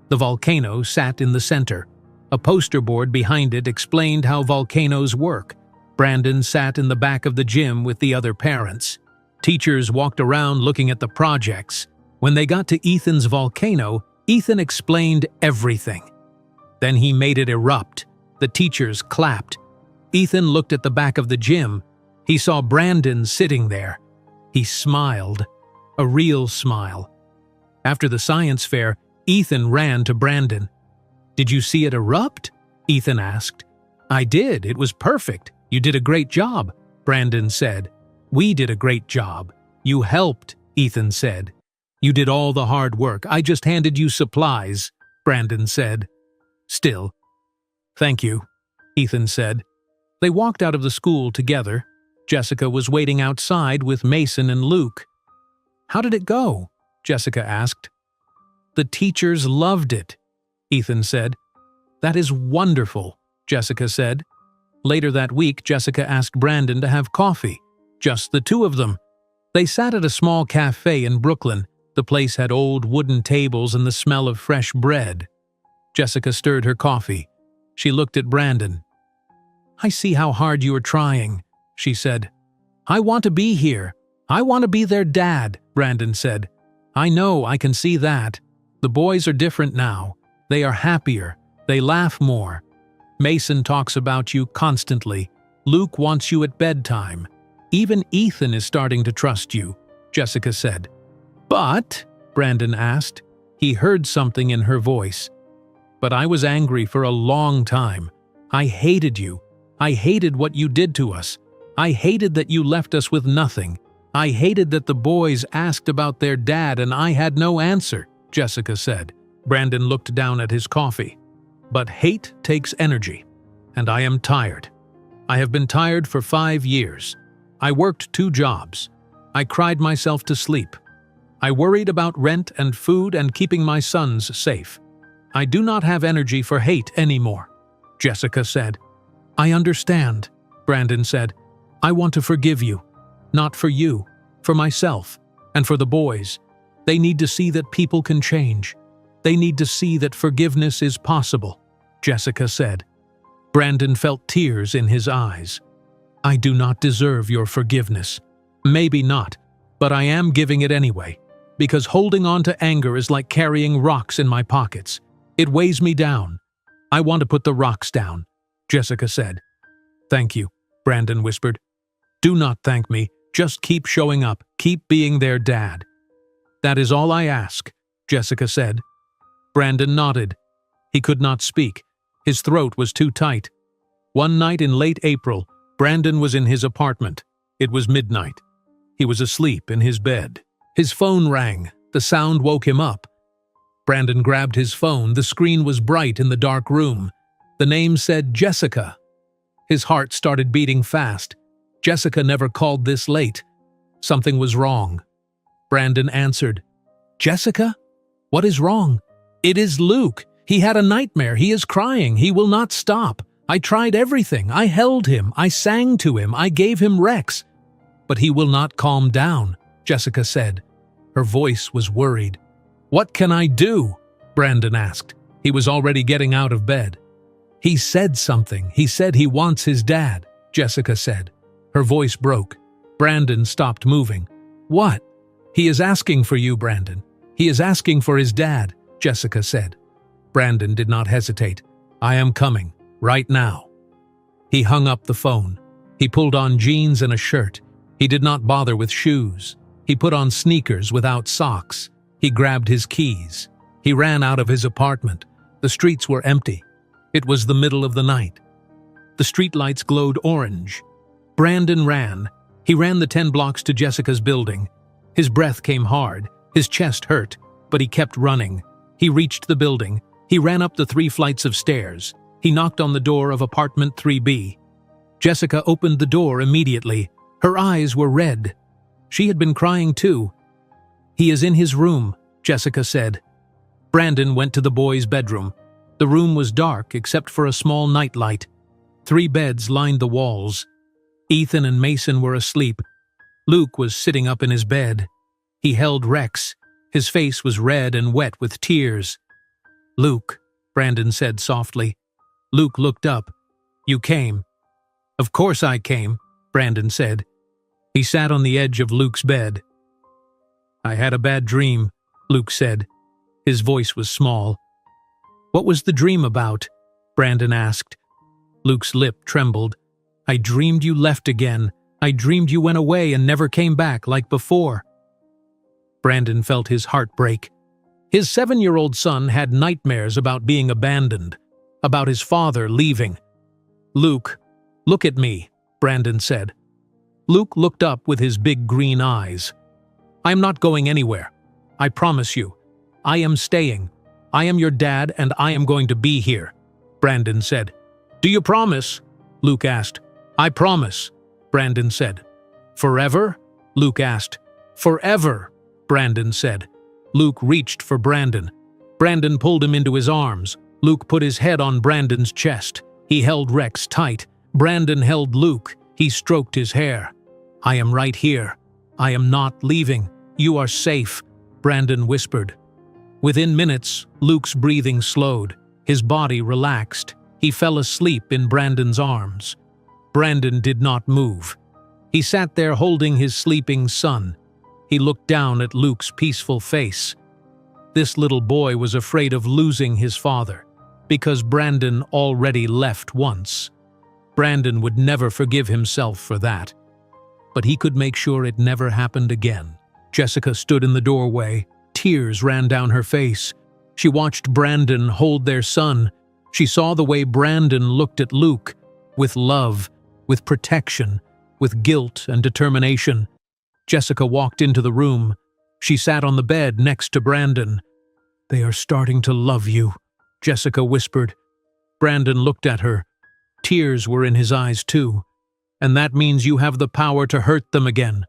The volcano sat in the center. A poster board behind it explained how volcanoes work. Brandon sat in the back of the gym with the other parents. Teachers walked around looking at the projects. When they got to Ethan's volcano, Ethan explained everything. Then he made it erupt. The teachers clapped. Ethan looked at the back of the gym. He saw Brandon sitting there. He smiled. A real smile. After the science fair, Ethan ran to Brandon. "Did you see it erupt?" Ethan asked. "I did. It was perfect. You did a great job," Brandon said. "We did a great job. You helped," Ethan said. "You did all the hard work. I just handed you supplies," Brandon said. "Still, thank you," Ethan said. They walked out of the school together. Jessica was waiting outside with Mason and Luke. "How did it go?" Jessica asked. "The teachers loved it," Ethan said. "That is wonderful," Jessica said. Later that week, Jessica asked Brandon to have coffee. Just the two of them. They sat at a small cafe in Brooklyn. The place had old wooden tables and the smell of fresh bread. Jessica stirred her coffee. She looked at Brandon. "I see how hard you are trying," she said. "I want to be here. I want to be their dad," Brandon said. "I know, I can see that. The boys are different now. They are happier. They laugh more. Mason talks about you constantly. Luke wants you at bedtime. Even Ethan is starting to trust you," Jessica said. "But," Brandon asked. He heard something in her voice. "But I was angry for a long time. I hated you. I hated what you did to us. I hated that you left us with nothing. I hated that the boys asked about their dad and I had no answer," Jessica said. Brandon looked down at his coffee. "But hate takes energy, and I am tired. I have been tired for 5 years. I worked 2 jobs. I cried myself to sleep. I worried about rent and food and keeping my sons safe. I do not have energy for hate anymore, Jessica said. I understand, Brandon said. I want to forgive you. Not for you, for myself, and for the boys. They need to see that people can change. They need to see that forgiveness is possible, Jessica said. Brandon felt tears in his eyes. I do not deserve your forgiveness. Maybe not, but I am giving it anyway, because holding on to anger is like carrying rocks in my pockets. It weighs me down. I want to put the rocks down, Jessica said. Thank you, Brandon whispered. Do not thank me. Just keep showing up. Keep being their dad. That is all I ask, Jessica said. Brandon nodded. He could not speak. His throat was too tight. One night in late April, Brandon was in his apartment. It was midnight. He was asleep in his bed. His phone rang. The sound woke him up. Brandon grabbed his phone. The screen was bright in the dark room. The name said Jessica. His heart started beating fast. Jessica never called this late. Something was wrong. Brandon answered. Jessica? What is wrong? It is Luke. He had a nightmare. He is crying. He will not stop. I tried everything. I held him. I sang to him. I gave him Rex. But he will not calm down, Jessica said. Her voice was worried. What can I do? Brandon asked. He was already getting out of bed. He said something. He said he wants his dad, Jessica said. Her voice broke. Brandon stopped moving. What? He is asking for you, Brandon. He is asking for his dad, Jessica said. Brandon did not hesitate. I am coming, right now. He hung up the phone. He pulled on jeans and a shirt. He did not bother with shoes. He put on sneakers without socks. He grabbed his keys. He ran out of his apartment. The streets were empty. It was the middle of the night. The streetlights glowed orange. Brandon ran. He ran the 10 blocks to Jessica's building. His breath came hard. His chest hurt, but he kept running. He reached the building. He ran up the 3 flights of stairs. He knocked on the door of apartment 3B. Jessica opened the door immediately. Her eyes were red. She had been crying too. He is in his room, Jessica said. Brandon went to the boys' bedroom. The room was dark except for a small nightlight. 3 beds lined the walls. Ethan and Mason were asleep. Luke was sitting up in his bed. He held Rex. His face was red and wet with tears. Luke, Brandon said softly. Luke looked up. You came. Of course I came, Brandon said. He sat on the edge of Luke's bed. I had a bad dream, Luke said. His voice was small. What was the dream about? Brandon asked. Luke's lip trembled. I dreamed you left again. I dreamed you went away and never came back like before. Brandon felt his heart break. His 7-year-old son had nightmares about being abandoned, about his father leaving. Luke, look at me, Brandon said. Luke looked up with his big green eyes. I am not going anywhere. I promise you. I am staying. I am your dad and I am going to be here, Brandon said. Do you promise? Luke asked. I promise, Brandon said. Forever? Luke asked. Forever, Brandon said. Luke reached for Brandon. Brandon pulled him into his arms. Luke put his head on Brandon's chest. He held Rex tight. Brandon held Luke. He stroked his hair. I am right here. I am not leaving. You are safe, Brandon whispered. Within minutes, Luke's breathing slowed. His body relaxed. He fell asleep in Brandon's arms. Brandon did not move. He sat there holding his sleeping son. He looked down at Luke's peaceful face. This little boy was afraid of losing his father, because Brandon already left once. Brandon would never forgive himself for that. But he could make sure it never happened again. Jessica stood in the doorway. Tears ran down her face. She watched Brandon hold their son. She saw the way Brandon looked at Luke, with love, with protection, with guilt and determination. Jessica walked into the room. She sat on the bed next to Brandon. They are starting to love you, Jessica whispered. Brandon looked at her. Tears were in his eyes too. And that means you have the power to hurt them again.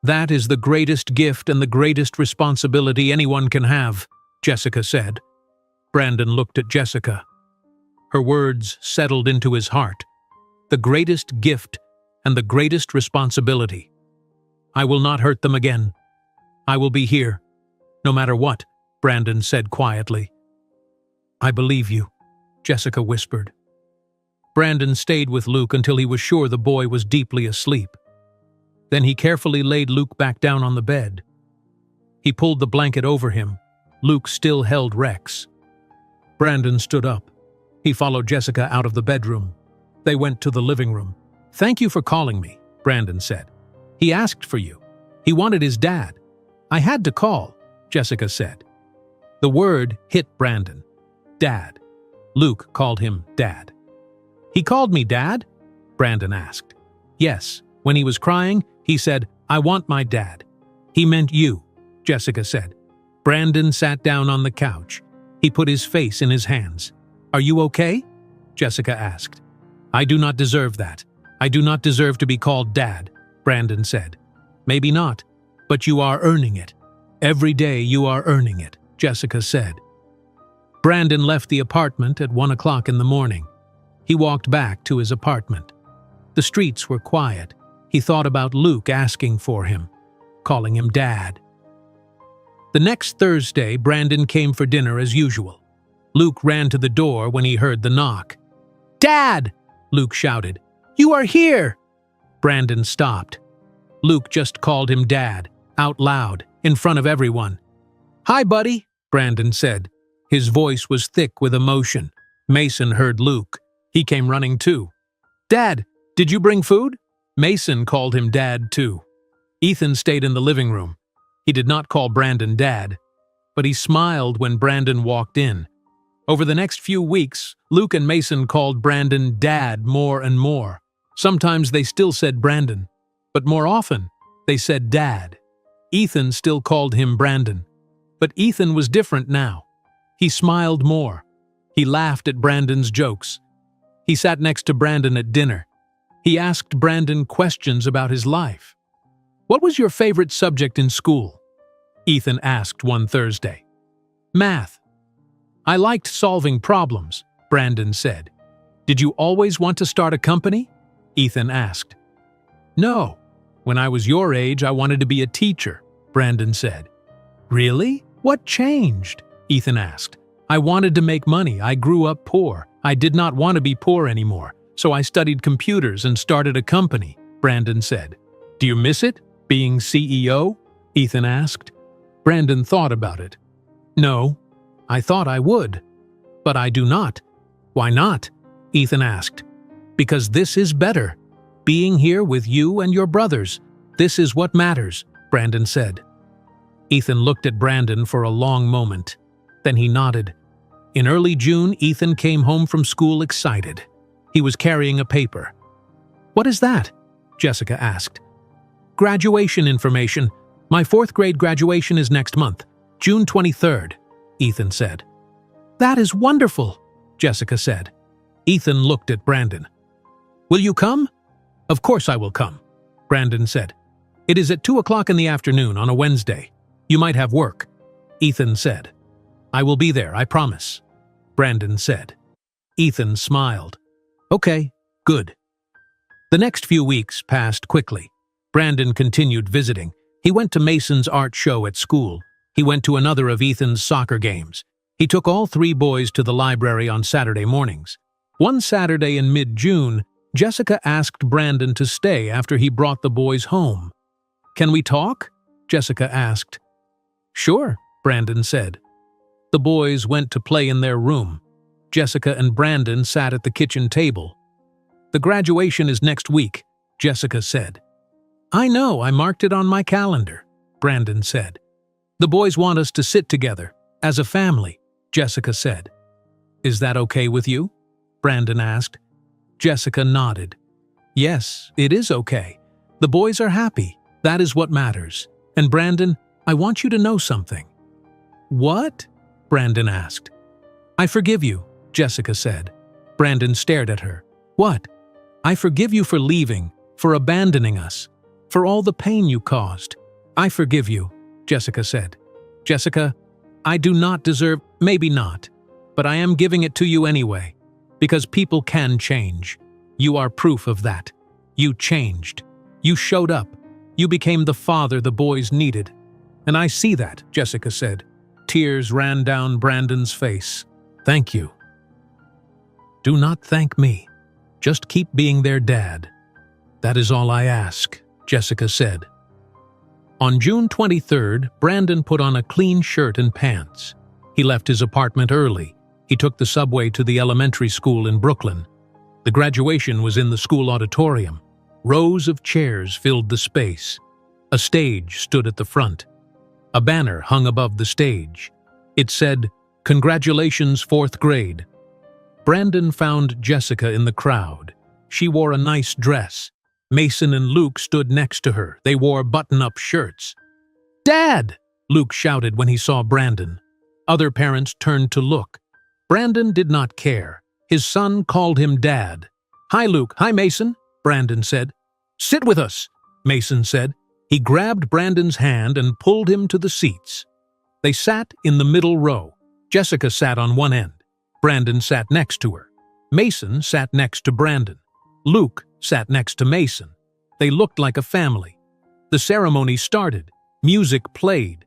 That is the greatest gift and the greatest responsibility anyone can have, Jessica said. Brandon looked at Jessica. Her words settled into his heart. The greatest gift and the greatest responsibility. I will not hurt them again. I will be here, no matter what, Brandon said quietly. I believe you, Jessica whispered. Brandon stayed with Luke until he was sure the boy was deeply asleep. Then he carefully laid Luke back down on the bed. He pulled the blanket over him. Luke still held Rex. Brandon stood up. He followed Jessica out of the bedroom. They went to the living room. Thank you for calling me, Brandon said. He asked for you. He wanted his dad. I had to call, Jessica said. The word hit Brandon. Dad. Luke called him Dad. He called me Dad? Brandon asked. Yes. When he was crying, he said, I want my dad. He meant you, Jessica said. Brandon sat down on the couch. He put his face in his hands. Are you okay? Jessica asked. I do not deserve that. I do not deserve to be called Dad, Brandon said. Maybe not, but you are earning it. Every day you are earning it, Jessica said. Brandon left the apartment at 1 o'clock in the morning. He walked back to his apartment. The streets were quiet. He thought about Luke asking for him, calling him Dad. The next Thursday, Brandon came for dinner as usual. Luke ran to the door when he heard the knock. Dad! Luke shouted. You are here! Brandon stopped. Luke just called him Dad, out loud, in front of everyone. Hi, buddy, Brandon said. His voice was thick with emotion. Mason heard Luke. He came running too. Dad, did you bring food? Mason called him Dad too. Ethan stayed in the living room. He did not call Brandon Dad, but he smiled when Brandon walked in. Over the next few weeks, Luke and Mason called Brandon Dad more and more. Sometimes they still said Brandon, but more often, they said Dad. Ethan still called him Brandon, but Ethan was different now. He smiled more. He laughed at Brandon's jokes. He sat next to Brandon at dinner. He asked Brandon questions about his life. What was your favorite subject in school? Ethan asked one Thursday. Math. I liked solving problems, Brandon said. Did you always want to start a company? Ethan asked. No. When I was your age, I wanted to be a teacher, Brandon said. Really? What changed? Ethan asked. I wanted to make money. I grew up poor. I did not want to be poor anymore, so I studied computers and started a company, Brandon said. Do you miss it, being CEO? Ethan asked. Brandon thought about it. No, I thought I would, but I do not. Why not? Ethan asked. Because this is better. Being here with you and your brothers. This is what matters, Brandon said. Ethan looked at Brandon for a long moment. Then he nodded. In early June, Ethan came home from school excited. He was carrying a paper. What is that? Jessica asked. Graduation information. My 4th grade graduation is next month, June 23rd, Ethan said. That is wonderful, Jessica said. Ethan looked at Brandon. Will you come? Of course I will come, Brandon said. It is at 2 o'clock in the afternoon on a Wednesday. You might have work, Ethan said. I will be there, I promise, Brandon said. Ethan smiled. Okay, good. The next few weeks passed quickly. Brandon continued visiting. He went to Mason's art show at school. He went to another of Ethan's soccer games. He took all 3 boys to the library on Saturday mornings. One Saturday in mid-June, Jessica asked Brandon to stay after he brought the boys home. Can we talk? Jessica asked. Sure, Brandon said. The boys went to play in their room. Jessica and Brandon sat at the kitchen table. The graduation is next week, Jessica said. I know, I marked it on my calendar, Brandon said. The boys want us to sit together, as a family, Jessica said. Is that okay with you? Brandon asked. Jessica nodded. Yes, it is okay. The boys are happy. That is what matters. And Brandon, I want you to know something. What? Brandon asked. I forgive you, Jessica said. Brandon stared at her. What? I forgive you for leaving, for abandoning us, for all the pain you caused. I forgive you, Jessica said. Jessica, I do not deserve, maybe not, but I am giving it to you anyway, because people can change. You are proof of that. You changed. You showed up. You became the father the boys needed. And I see that, Jessica said. Tears ran down Brandon's face. Thank you. Do not thank me. Just keep being their dad. That is all I ask, Jessica said. On June 23rd, Brandon put on a clean shirt and pants. He left his apartment early. He took the subway to the elementary school in Brooklyn. The graduation was in the school auditorium. Rows of chairs filled the space. A stage stood at the front. A banner hung above the stage. It said, "Congratulations, 4th grade." Brandon found Jessica in the crowd. She wore a nice dress. Mason and Luke stood next to her. They wore button-up shirts. "Dad!" Luke shouted when he saw Brandon. Other parents turned to look. Brandon did not care. His son called him Dad. "Hi, Luke. Hi, Mason," Brandon said. "Sit with us," Mason said. He grabbed Brandon's hand and pulled him to the seats. They sat in the middle row. Jessica sat on one end. Brandon sat next to her. Mason sat next to Brandon. Luke sat next to Mason. They looked like a family. The ceremony started. Music played.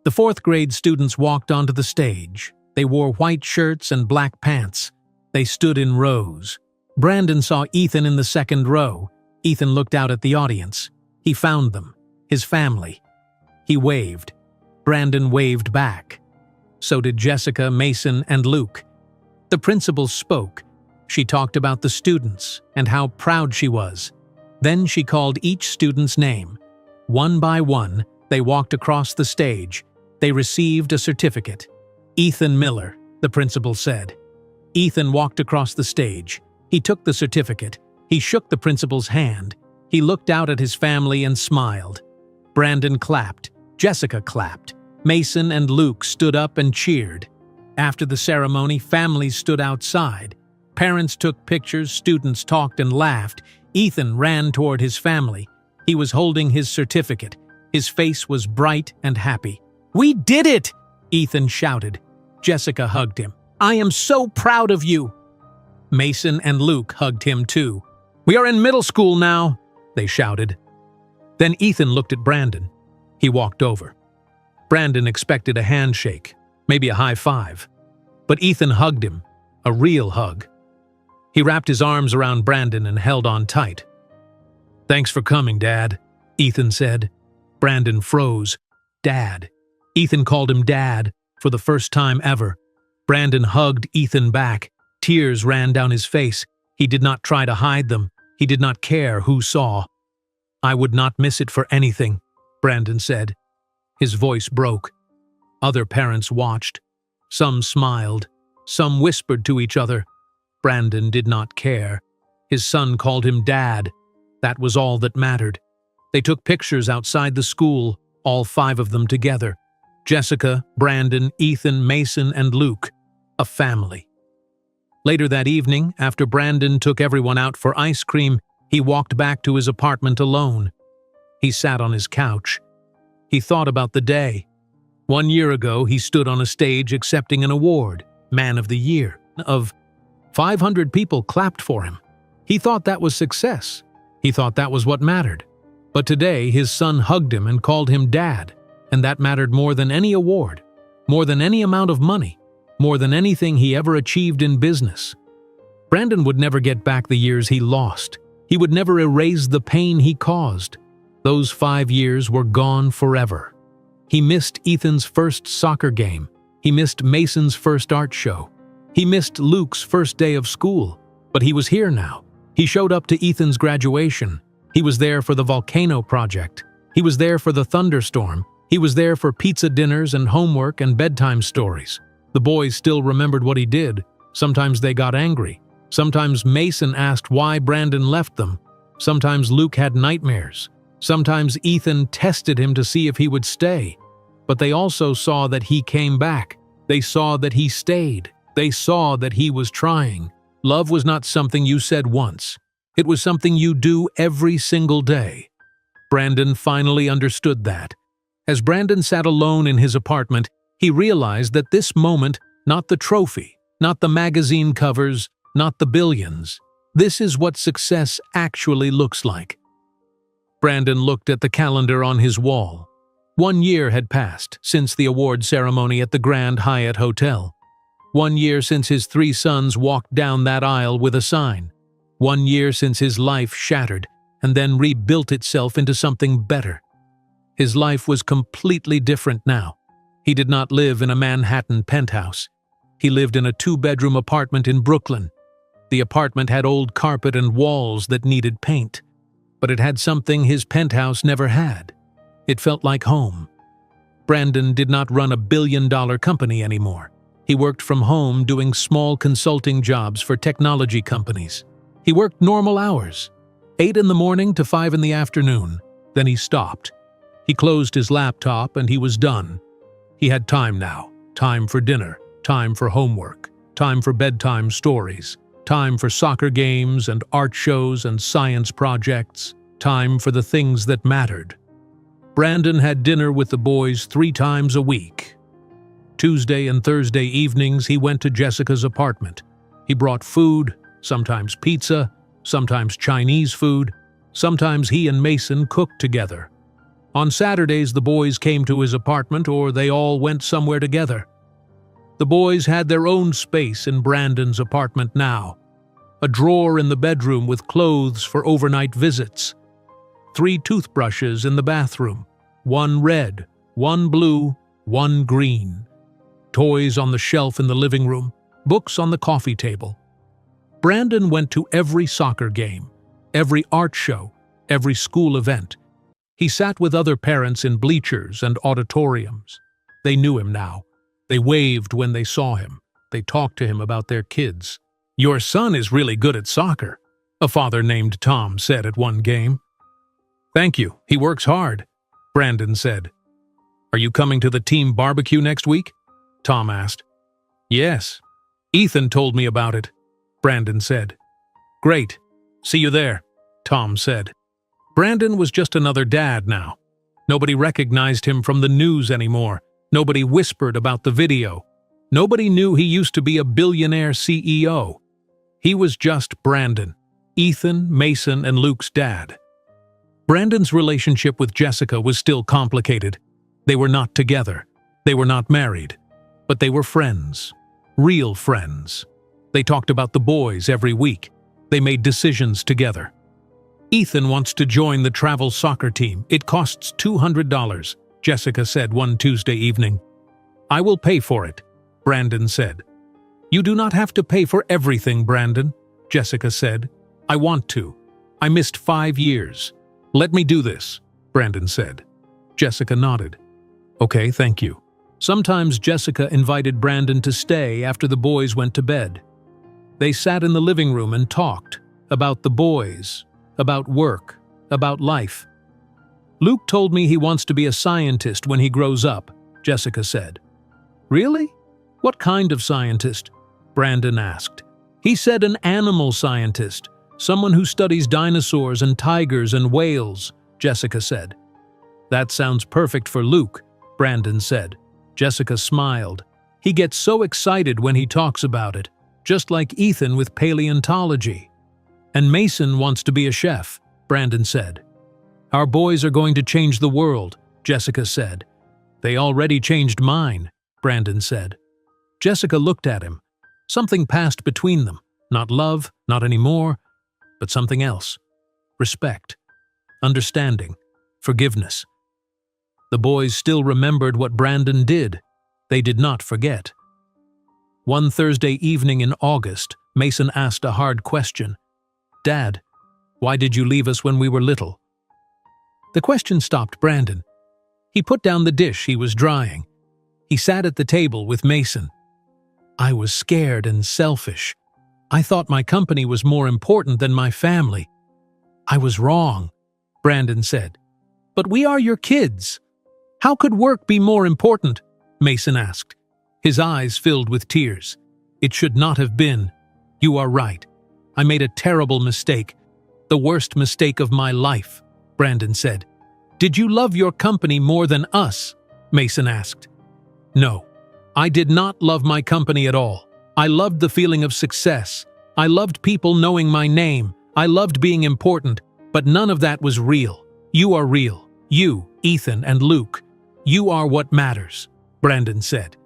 The 4th grade students walked onto the stage. They wore white shirts and black pants. They stood in rows. Brandon saw Ethan in the 2nd row. Ethan looked out at the audience. He found them, his family. He waved. Brandon waved back. So did Jessica, Mason, and Luke. The principal spoke. She talked about the students and how proud she was. Then she called each student's name. One by one, they walked across the stage. They received a certificate. "Ethan Miller," the principal said. Ethan walked across the stage. He took the certificate. He shook the principal's hand. He looked out at his family and smiled. Brandon clapped. Jessica clapped. Mason and Luke stood up and cheered. After the ceremony, families stood outside. Parents took pictures, students talked and laughed. Ethan ran toward his family. He was holding his certificate. His face was bright and happy. "We did it!" Ethan shouted. Jessica hugged him. "I am so proud of you." Mason and Luke hugged him too. "We are in middle school now," they shouted. Then Ethan looked at Brandon. He walked over. Brandon expected a handshake, maybe a high five. But Ethan hugged him, a real hug. He wrapped his arms around Brandon and held on tight. "Thanks for coming, Dad," Ethan said. Brandon froze. Dad. Ethan called him Dad for the first time ever. Brandon hugged Ethan back. Tears ran down his face. He did not try to hide them. He did not care who saw. "I would not miss it for anything," Brandon said. His voice broke. Other parents watched. Some smiled. Some whispered to each other. Brandon did not care. His son called him Dad. That was all that mattered. They took pictures outside the school, all 5 of them together. Jessica, Brandon, Ethan, Mason, and Luke. A family. Later that evening, after Brandon took everyone out for ice cream, he walked back to his apartment alone. He sat on his couch. He thought about the day. 1 year ago, he stood on a stage accepting an award, Man of the Year. 500 people clapped for him. He thought that was success. He thought that was what mattered. But today, his son hugged him and called him Dad, and that mattered more than any award, more than any amount of money, more than anything he ever achieved in business. Brandon would never get back the years he lost. He would never erase the pain he caused. Those 5 years were gone forever. He missed Ethan's first soccer game. He missed Mason's first art show. He missed Luke's first day of school. But he was here now. He showed up to Ethan's graduation. He was there for the volcano project. He was there for the thunderstorm. He was there for pizza dinners and homework and bedtime stories. The boys still remembered what he did. Sometimes they got angry. Sometimes Mason asked why Brandon left them. Sometimes Luke had nightmares. Sometimes Ethan tested him to see if he would stay. But they also saw that he came back. They saw that he stayed. They saw that he was trying. Love was not something you said once. It was something you do every single day. Brandon finally understood that. As Brandon sat alone in his apartment, he realized that this moment, not the trophy, Not the magazine covers, not the billions. This is what success actually looks like. Brandon looked at the calendar on his wall. 1 year had passed since the award ceremony at the Grand Hyatt Hotel. 1 year since his 3 sons walked down that aisle with a sign. 1 year since his life shattered and then rebuilt itself into something better. His life was completely different now. He did not live in a Manhattan penthouse. He lived in a 2-bedroom apartment in Brooklyn. The apartment had old carpet and walls that needed paint, but it had something his penthouse never had. It felt like home. Brandon did not run a billion-dollar company anymore. He worked from home doing small consulting jobs for technology companies. He worked normal hours, 8 in the morning to 5 in the afternoon. Then he stopped. He closed his laptop and he was done. He had time now. Time for dinner, time for homework, time for bedtime stories, time for soccer games and art shows and science projects, time for the things that mattered. Brandon had dinner with the boys 3 times a week. Tuesday and Thursday evenings he went to Jessica's apartment. He brought food, sometimes pizza, sometimes Chinese food, sometimes he and Mason cooked together. On Saturdays the boys came to his apartment or they all went somewhere together. The boys had their own space in Brandon's apartment now. A drawer in the bedroom with clothes for overnight visits. 3 toothbrushes in the bathroom, 1 red, 1 blue, 1 green. Toys on the shelf in the living room, books on the coffee table. Brandon went to every soccer game, every art show, every school event. He sat with other parents in bleachers and auditoriums. They knew him now. They waved when they saw him. They talked to him about their kids. "Your son is really good at soccer," a father named Tom said at one game. "Thank you, he works hard," Brandon said. "Are you coming to the team barbecue next week?" Tom asked. "Yes. Ethan told me about it," Brandon said. "Great. See you there," Tom said. Brandon was just another dad now. Nobody recognized him from the news anymore. Nobody whispered about the video. Nobody knew he used to be a billionaire CEO. He was just Brandon, Ethan, Mason, and Luke's dad. Brandon's relationship with Jessica was still complicated. They were not together. They were not married. But they were friends. Real friends. They talked about the boys every week. They made decisions together. "Ethan wants to join the travel soccer team. It costs $200, Jessica said one Tuesday evening. "I will pay for it," Brandon said. "You do not have to pay for everything, Brandon," Jessica said. "I want to. I missed 5 years. Let me do this," Brandon said. Jessica nodded. "Okay, thank you." Sometimes Jessica invited Brandon to stay after the boys went to bed. They sat in the living room and talked about the boys, about work, about life. "Luke told me he wants to be a scientist when he grows up," Jessica said. "Really? What kind of scientist?" Brandon asked. "He said an animal scientist, someone who studies dinosaurs and tigers and whales," Jessica said. "That sounds perfect for Luke," Brandon said. Jessica smiled. "He gets so excited when he talks about it, just like Ethan with paleontology." "And Mason wants to be a chef," Brandon said. "Our boys are going to change the world," Jessica said. "They already changed mine," Brandon said. Jessica looked at him. Something passed between them. Not love, not anymore, but something else. Respect. Understanding. Forgiveness. The boys still remembered what Brandon did. They did not forget. One Thursday evening in August, Mason asked a hard question. "Dad, why did you leave us when we were little?" The question stopped Brandon. He put down the dish he was drying. He sat at the table with Mason. "I was scared and selfish. I thought my company was more important than my family." "I was wrong," Brandon said. "But we are your kids. How could work be more important?" Mason asked. His eyes filled with tears. "It should not have been. You are right. I made a terrible mistake. The worst mistake of my life," Brandon said. "Did you love your company more than us?" Mason asked. "No, I did not love my company at all," I loved the feeling of success. I loved people knowing my name. I loved being important, but none of that was real. You are real. You, Ethan and Luke. You are what matters, Brandon said.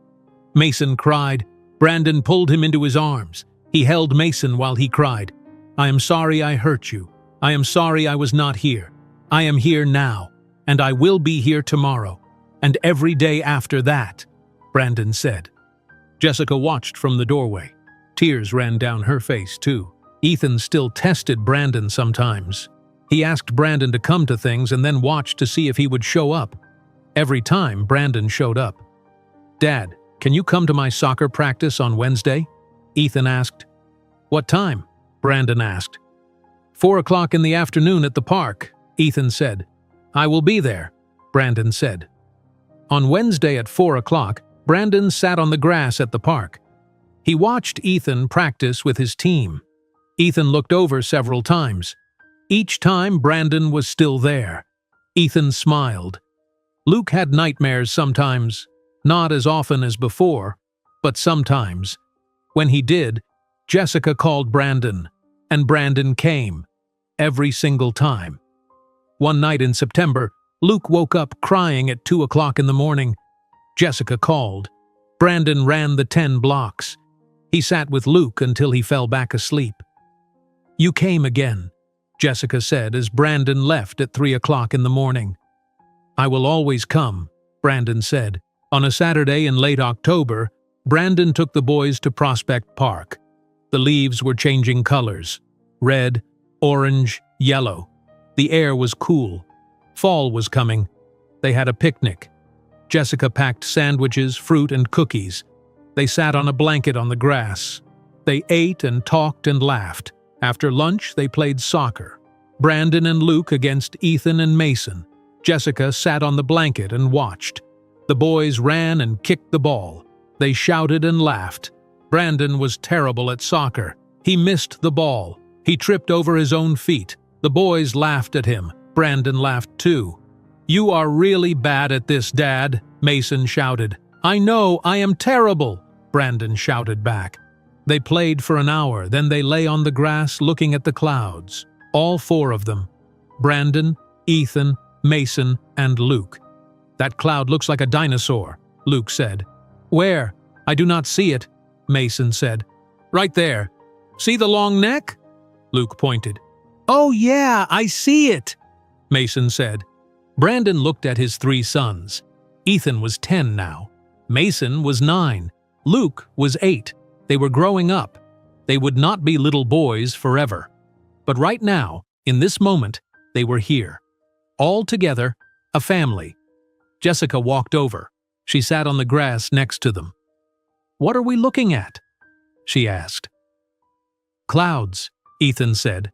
Mason cried. Brandon pulled him into his arms. He held Mason while he cried. I am sorry I hurt you. I am sorry I was not here. I am here now, and I will be here tomorrow, and every day after that, Brandon said. Jessica watched from the doorway. Tears ran down her face, too. Ethan still tested Brandon sometimes. He asked Brandon to come to things and then watched to see if he would show up. Every time, Brandon showed up. Dad, can you come to my soccer practice on Wednesday? Ethan asked. What time? Brandon asked. 4 o'clock in the afternoon at the park, Ethan said. I will be there, Brandon said. On Wednesday at 4 o'clock, Brandon sat on the grass at the park. He watched Ethan practice with his team. Ethan looked over several times. Each time, Brandon was still there. Ethan smiled. Luke had nightmares sometimes, not as often as before, but sometimes. When he did, Jessica called Brandon, and Brandon came, every single time. One night in September, Luke woke up crying at 2 o'clock in the morning. Jessica called. Brandon ran the 10 blocks. He sat with Luke until he fell back asleep. You came again, Jessica said as Brandon left at 3 o'clock in the morning. I will always come, Brandon said. On a Saturday in late October, Brandon took the boys to Prospect Park. The leaves were changing colors. Red, orange, yellow. The air was cool. Fall was coming. They had a picnic. Jessica packed sandwiches, fruit, and cookies. They sat on a blanket on the grass. They ate and talked and laughed. After lunch, they played soccer. Brandon and Luke against Ethan and Mason. Jessica sat on the blanket and watched. The boys ran and kicked the ball. They shouted and laughed. Brandon was terrible at soccer. He missed the ball. He tripped over his own feet. The boys laughed at him. Brandon laughed too. You are really bad at this, Dad, Mason shouted. I know, I am terrible, Brandon shouted back. They played for an hour, then they lay on the grass looking at the clouds. All 4 of them. Brandon, Ethan, Mason, and Luke. That cloud looks like a dinosaur, Luke said. Where? I do not see it, Mason said. Right there. See the long neck? Luke pointed. Oh yeah, I see it, Mason said. Brandon looked at his 3 sons. Ethan was 10 now. Mason was 9. Luke was 8. They were growing up. They would not be little boys forever. But right now, in this moment, they were here. All together, a family. Jessica walked over. She sat on the grass next to them. What are we looking at? She asked. Clouds, Ethan said.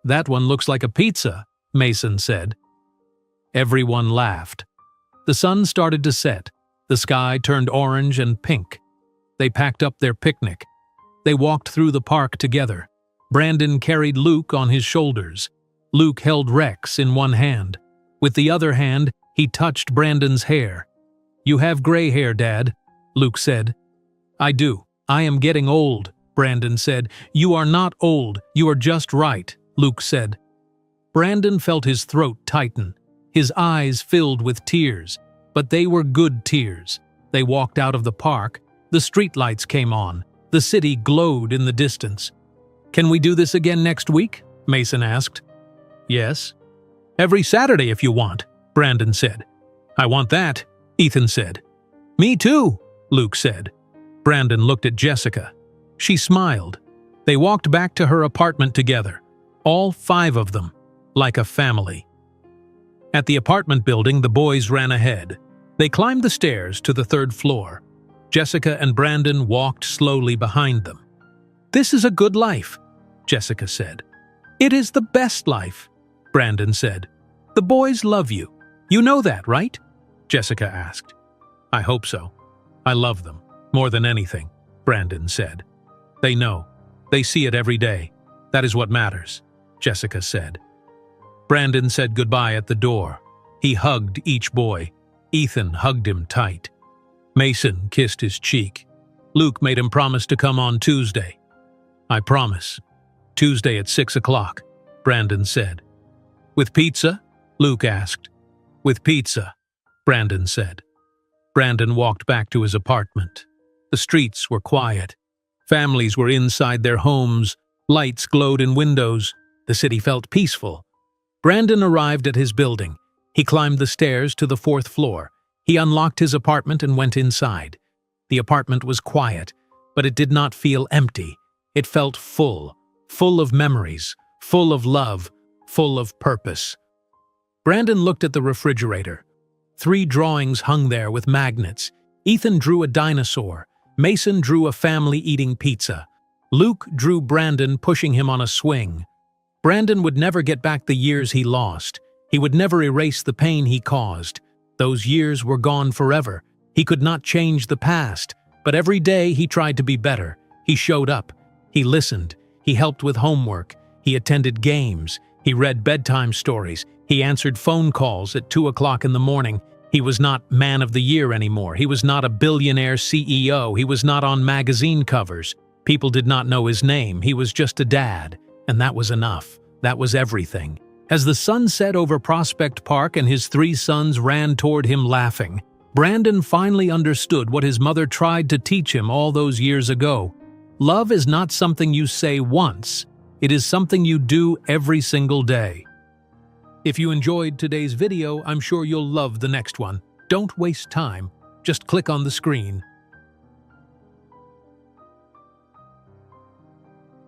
That one looks like a pizza, Mason said. Everyone laughed. The sun started to set. The sky turned orange and pink. They packed up their picnic. They walked through the park together. Brandon carried Luke on his shoulders. Luke held Rex in one hand. With the other hand, he touched Brandon's hair. You have gray hair, Dad, Luke said. I do. I am getting old, Brandon said. You are not old. You are just right, Luke said. Brandon felt his throat tighten. His eyes filled with tears, but they were good tears. They walked out of the park. The streetlights came on. The city glowed in the distance. Can we do this again next week? Mason asked. Yes. Every Saturday if you want, Brandon said. I want that, Ethan said. Me too, Luke said. Brandon looked at Jessica. She smiled. They walked back to her apartment together, all 5 of them, like a family. At the apartment building, the boys ran ahead. They climbed the stairs to the 3rd floor. Jessica and Brandon walked slowly behind them. This is a good life, Jessica said. It is the best life, Brandon said. The boys love you. You know that, right? Jessica asked. I hope so. I love them, more than anything, Brandon said. They know. They see it every day. That is what matters, Jessica said. Brandon said goodbye at the door. He hugged each boy. Ethan hugged him tight. Mason kissed his cheek. Luke made him promise to come on Tuesday. "I promise. Tuesday at 6 o'clock, Brandon said. "With pizza?" Luke asked. "With pizza," Brandon said. Brandon walked back to his apartment. The streets were quiet. Families were inside their homes. Lights glowed in windows. The city felt peaceful. Brandon arrived at his building. He climbed the stairs to the 4th floor. He unlocked his apartment and went inside. The apartment was quiet, but it did not feel empty. It felt full of memories, full of love, full of purpose. Brandon looked at the refrigerator. 3 drawings hung there with magnets. Ethan drew a dinosaur. Mason drew a family eating pizza. Luke drew Brandon pushing him on a swing. Brandon would never get back the years he lost. He would never erase the pain he caused. Those years were gone forever. He could not change the past, but every day he tried to be better. He showed up. He listened. He helped with homework. He attended games. He read bedtime stories. He answered phone calls at 2 o'clock in the morning. He was not man of the year anymore. He was not a billionaire CEO. He was not on magazine covers. People did not know his name. He was just a dad, and that was enough. That was everything. As the sun set over Prospect Park and his 3 sons ran toward him laughing, Brandon finally understood what his mother tried to teach him all those years ago. Love is not something you say once. It is something you do every single day. If you enjoyed today's video, I'm sure you'll love the next one. Don't waste time. Just click on the screen.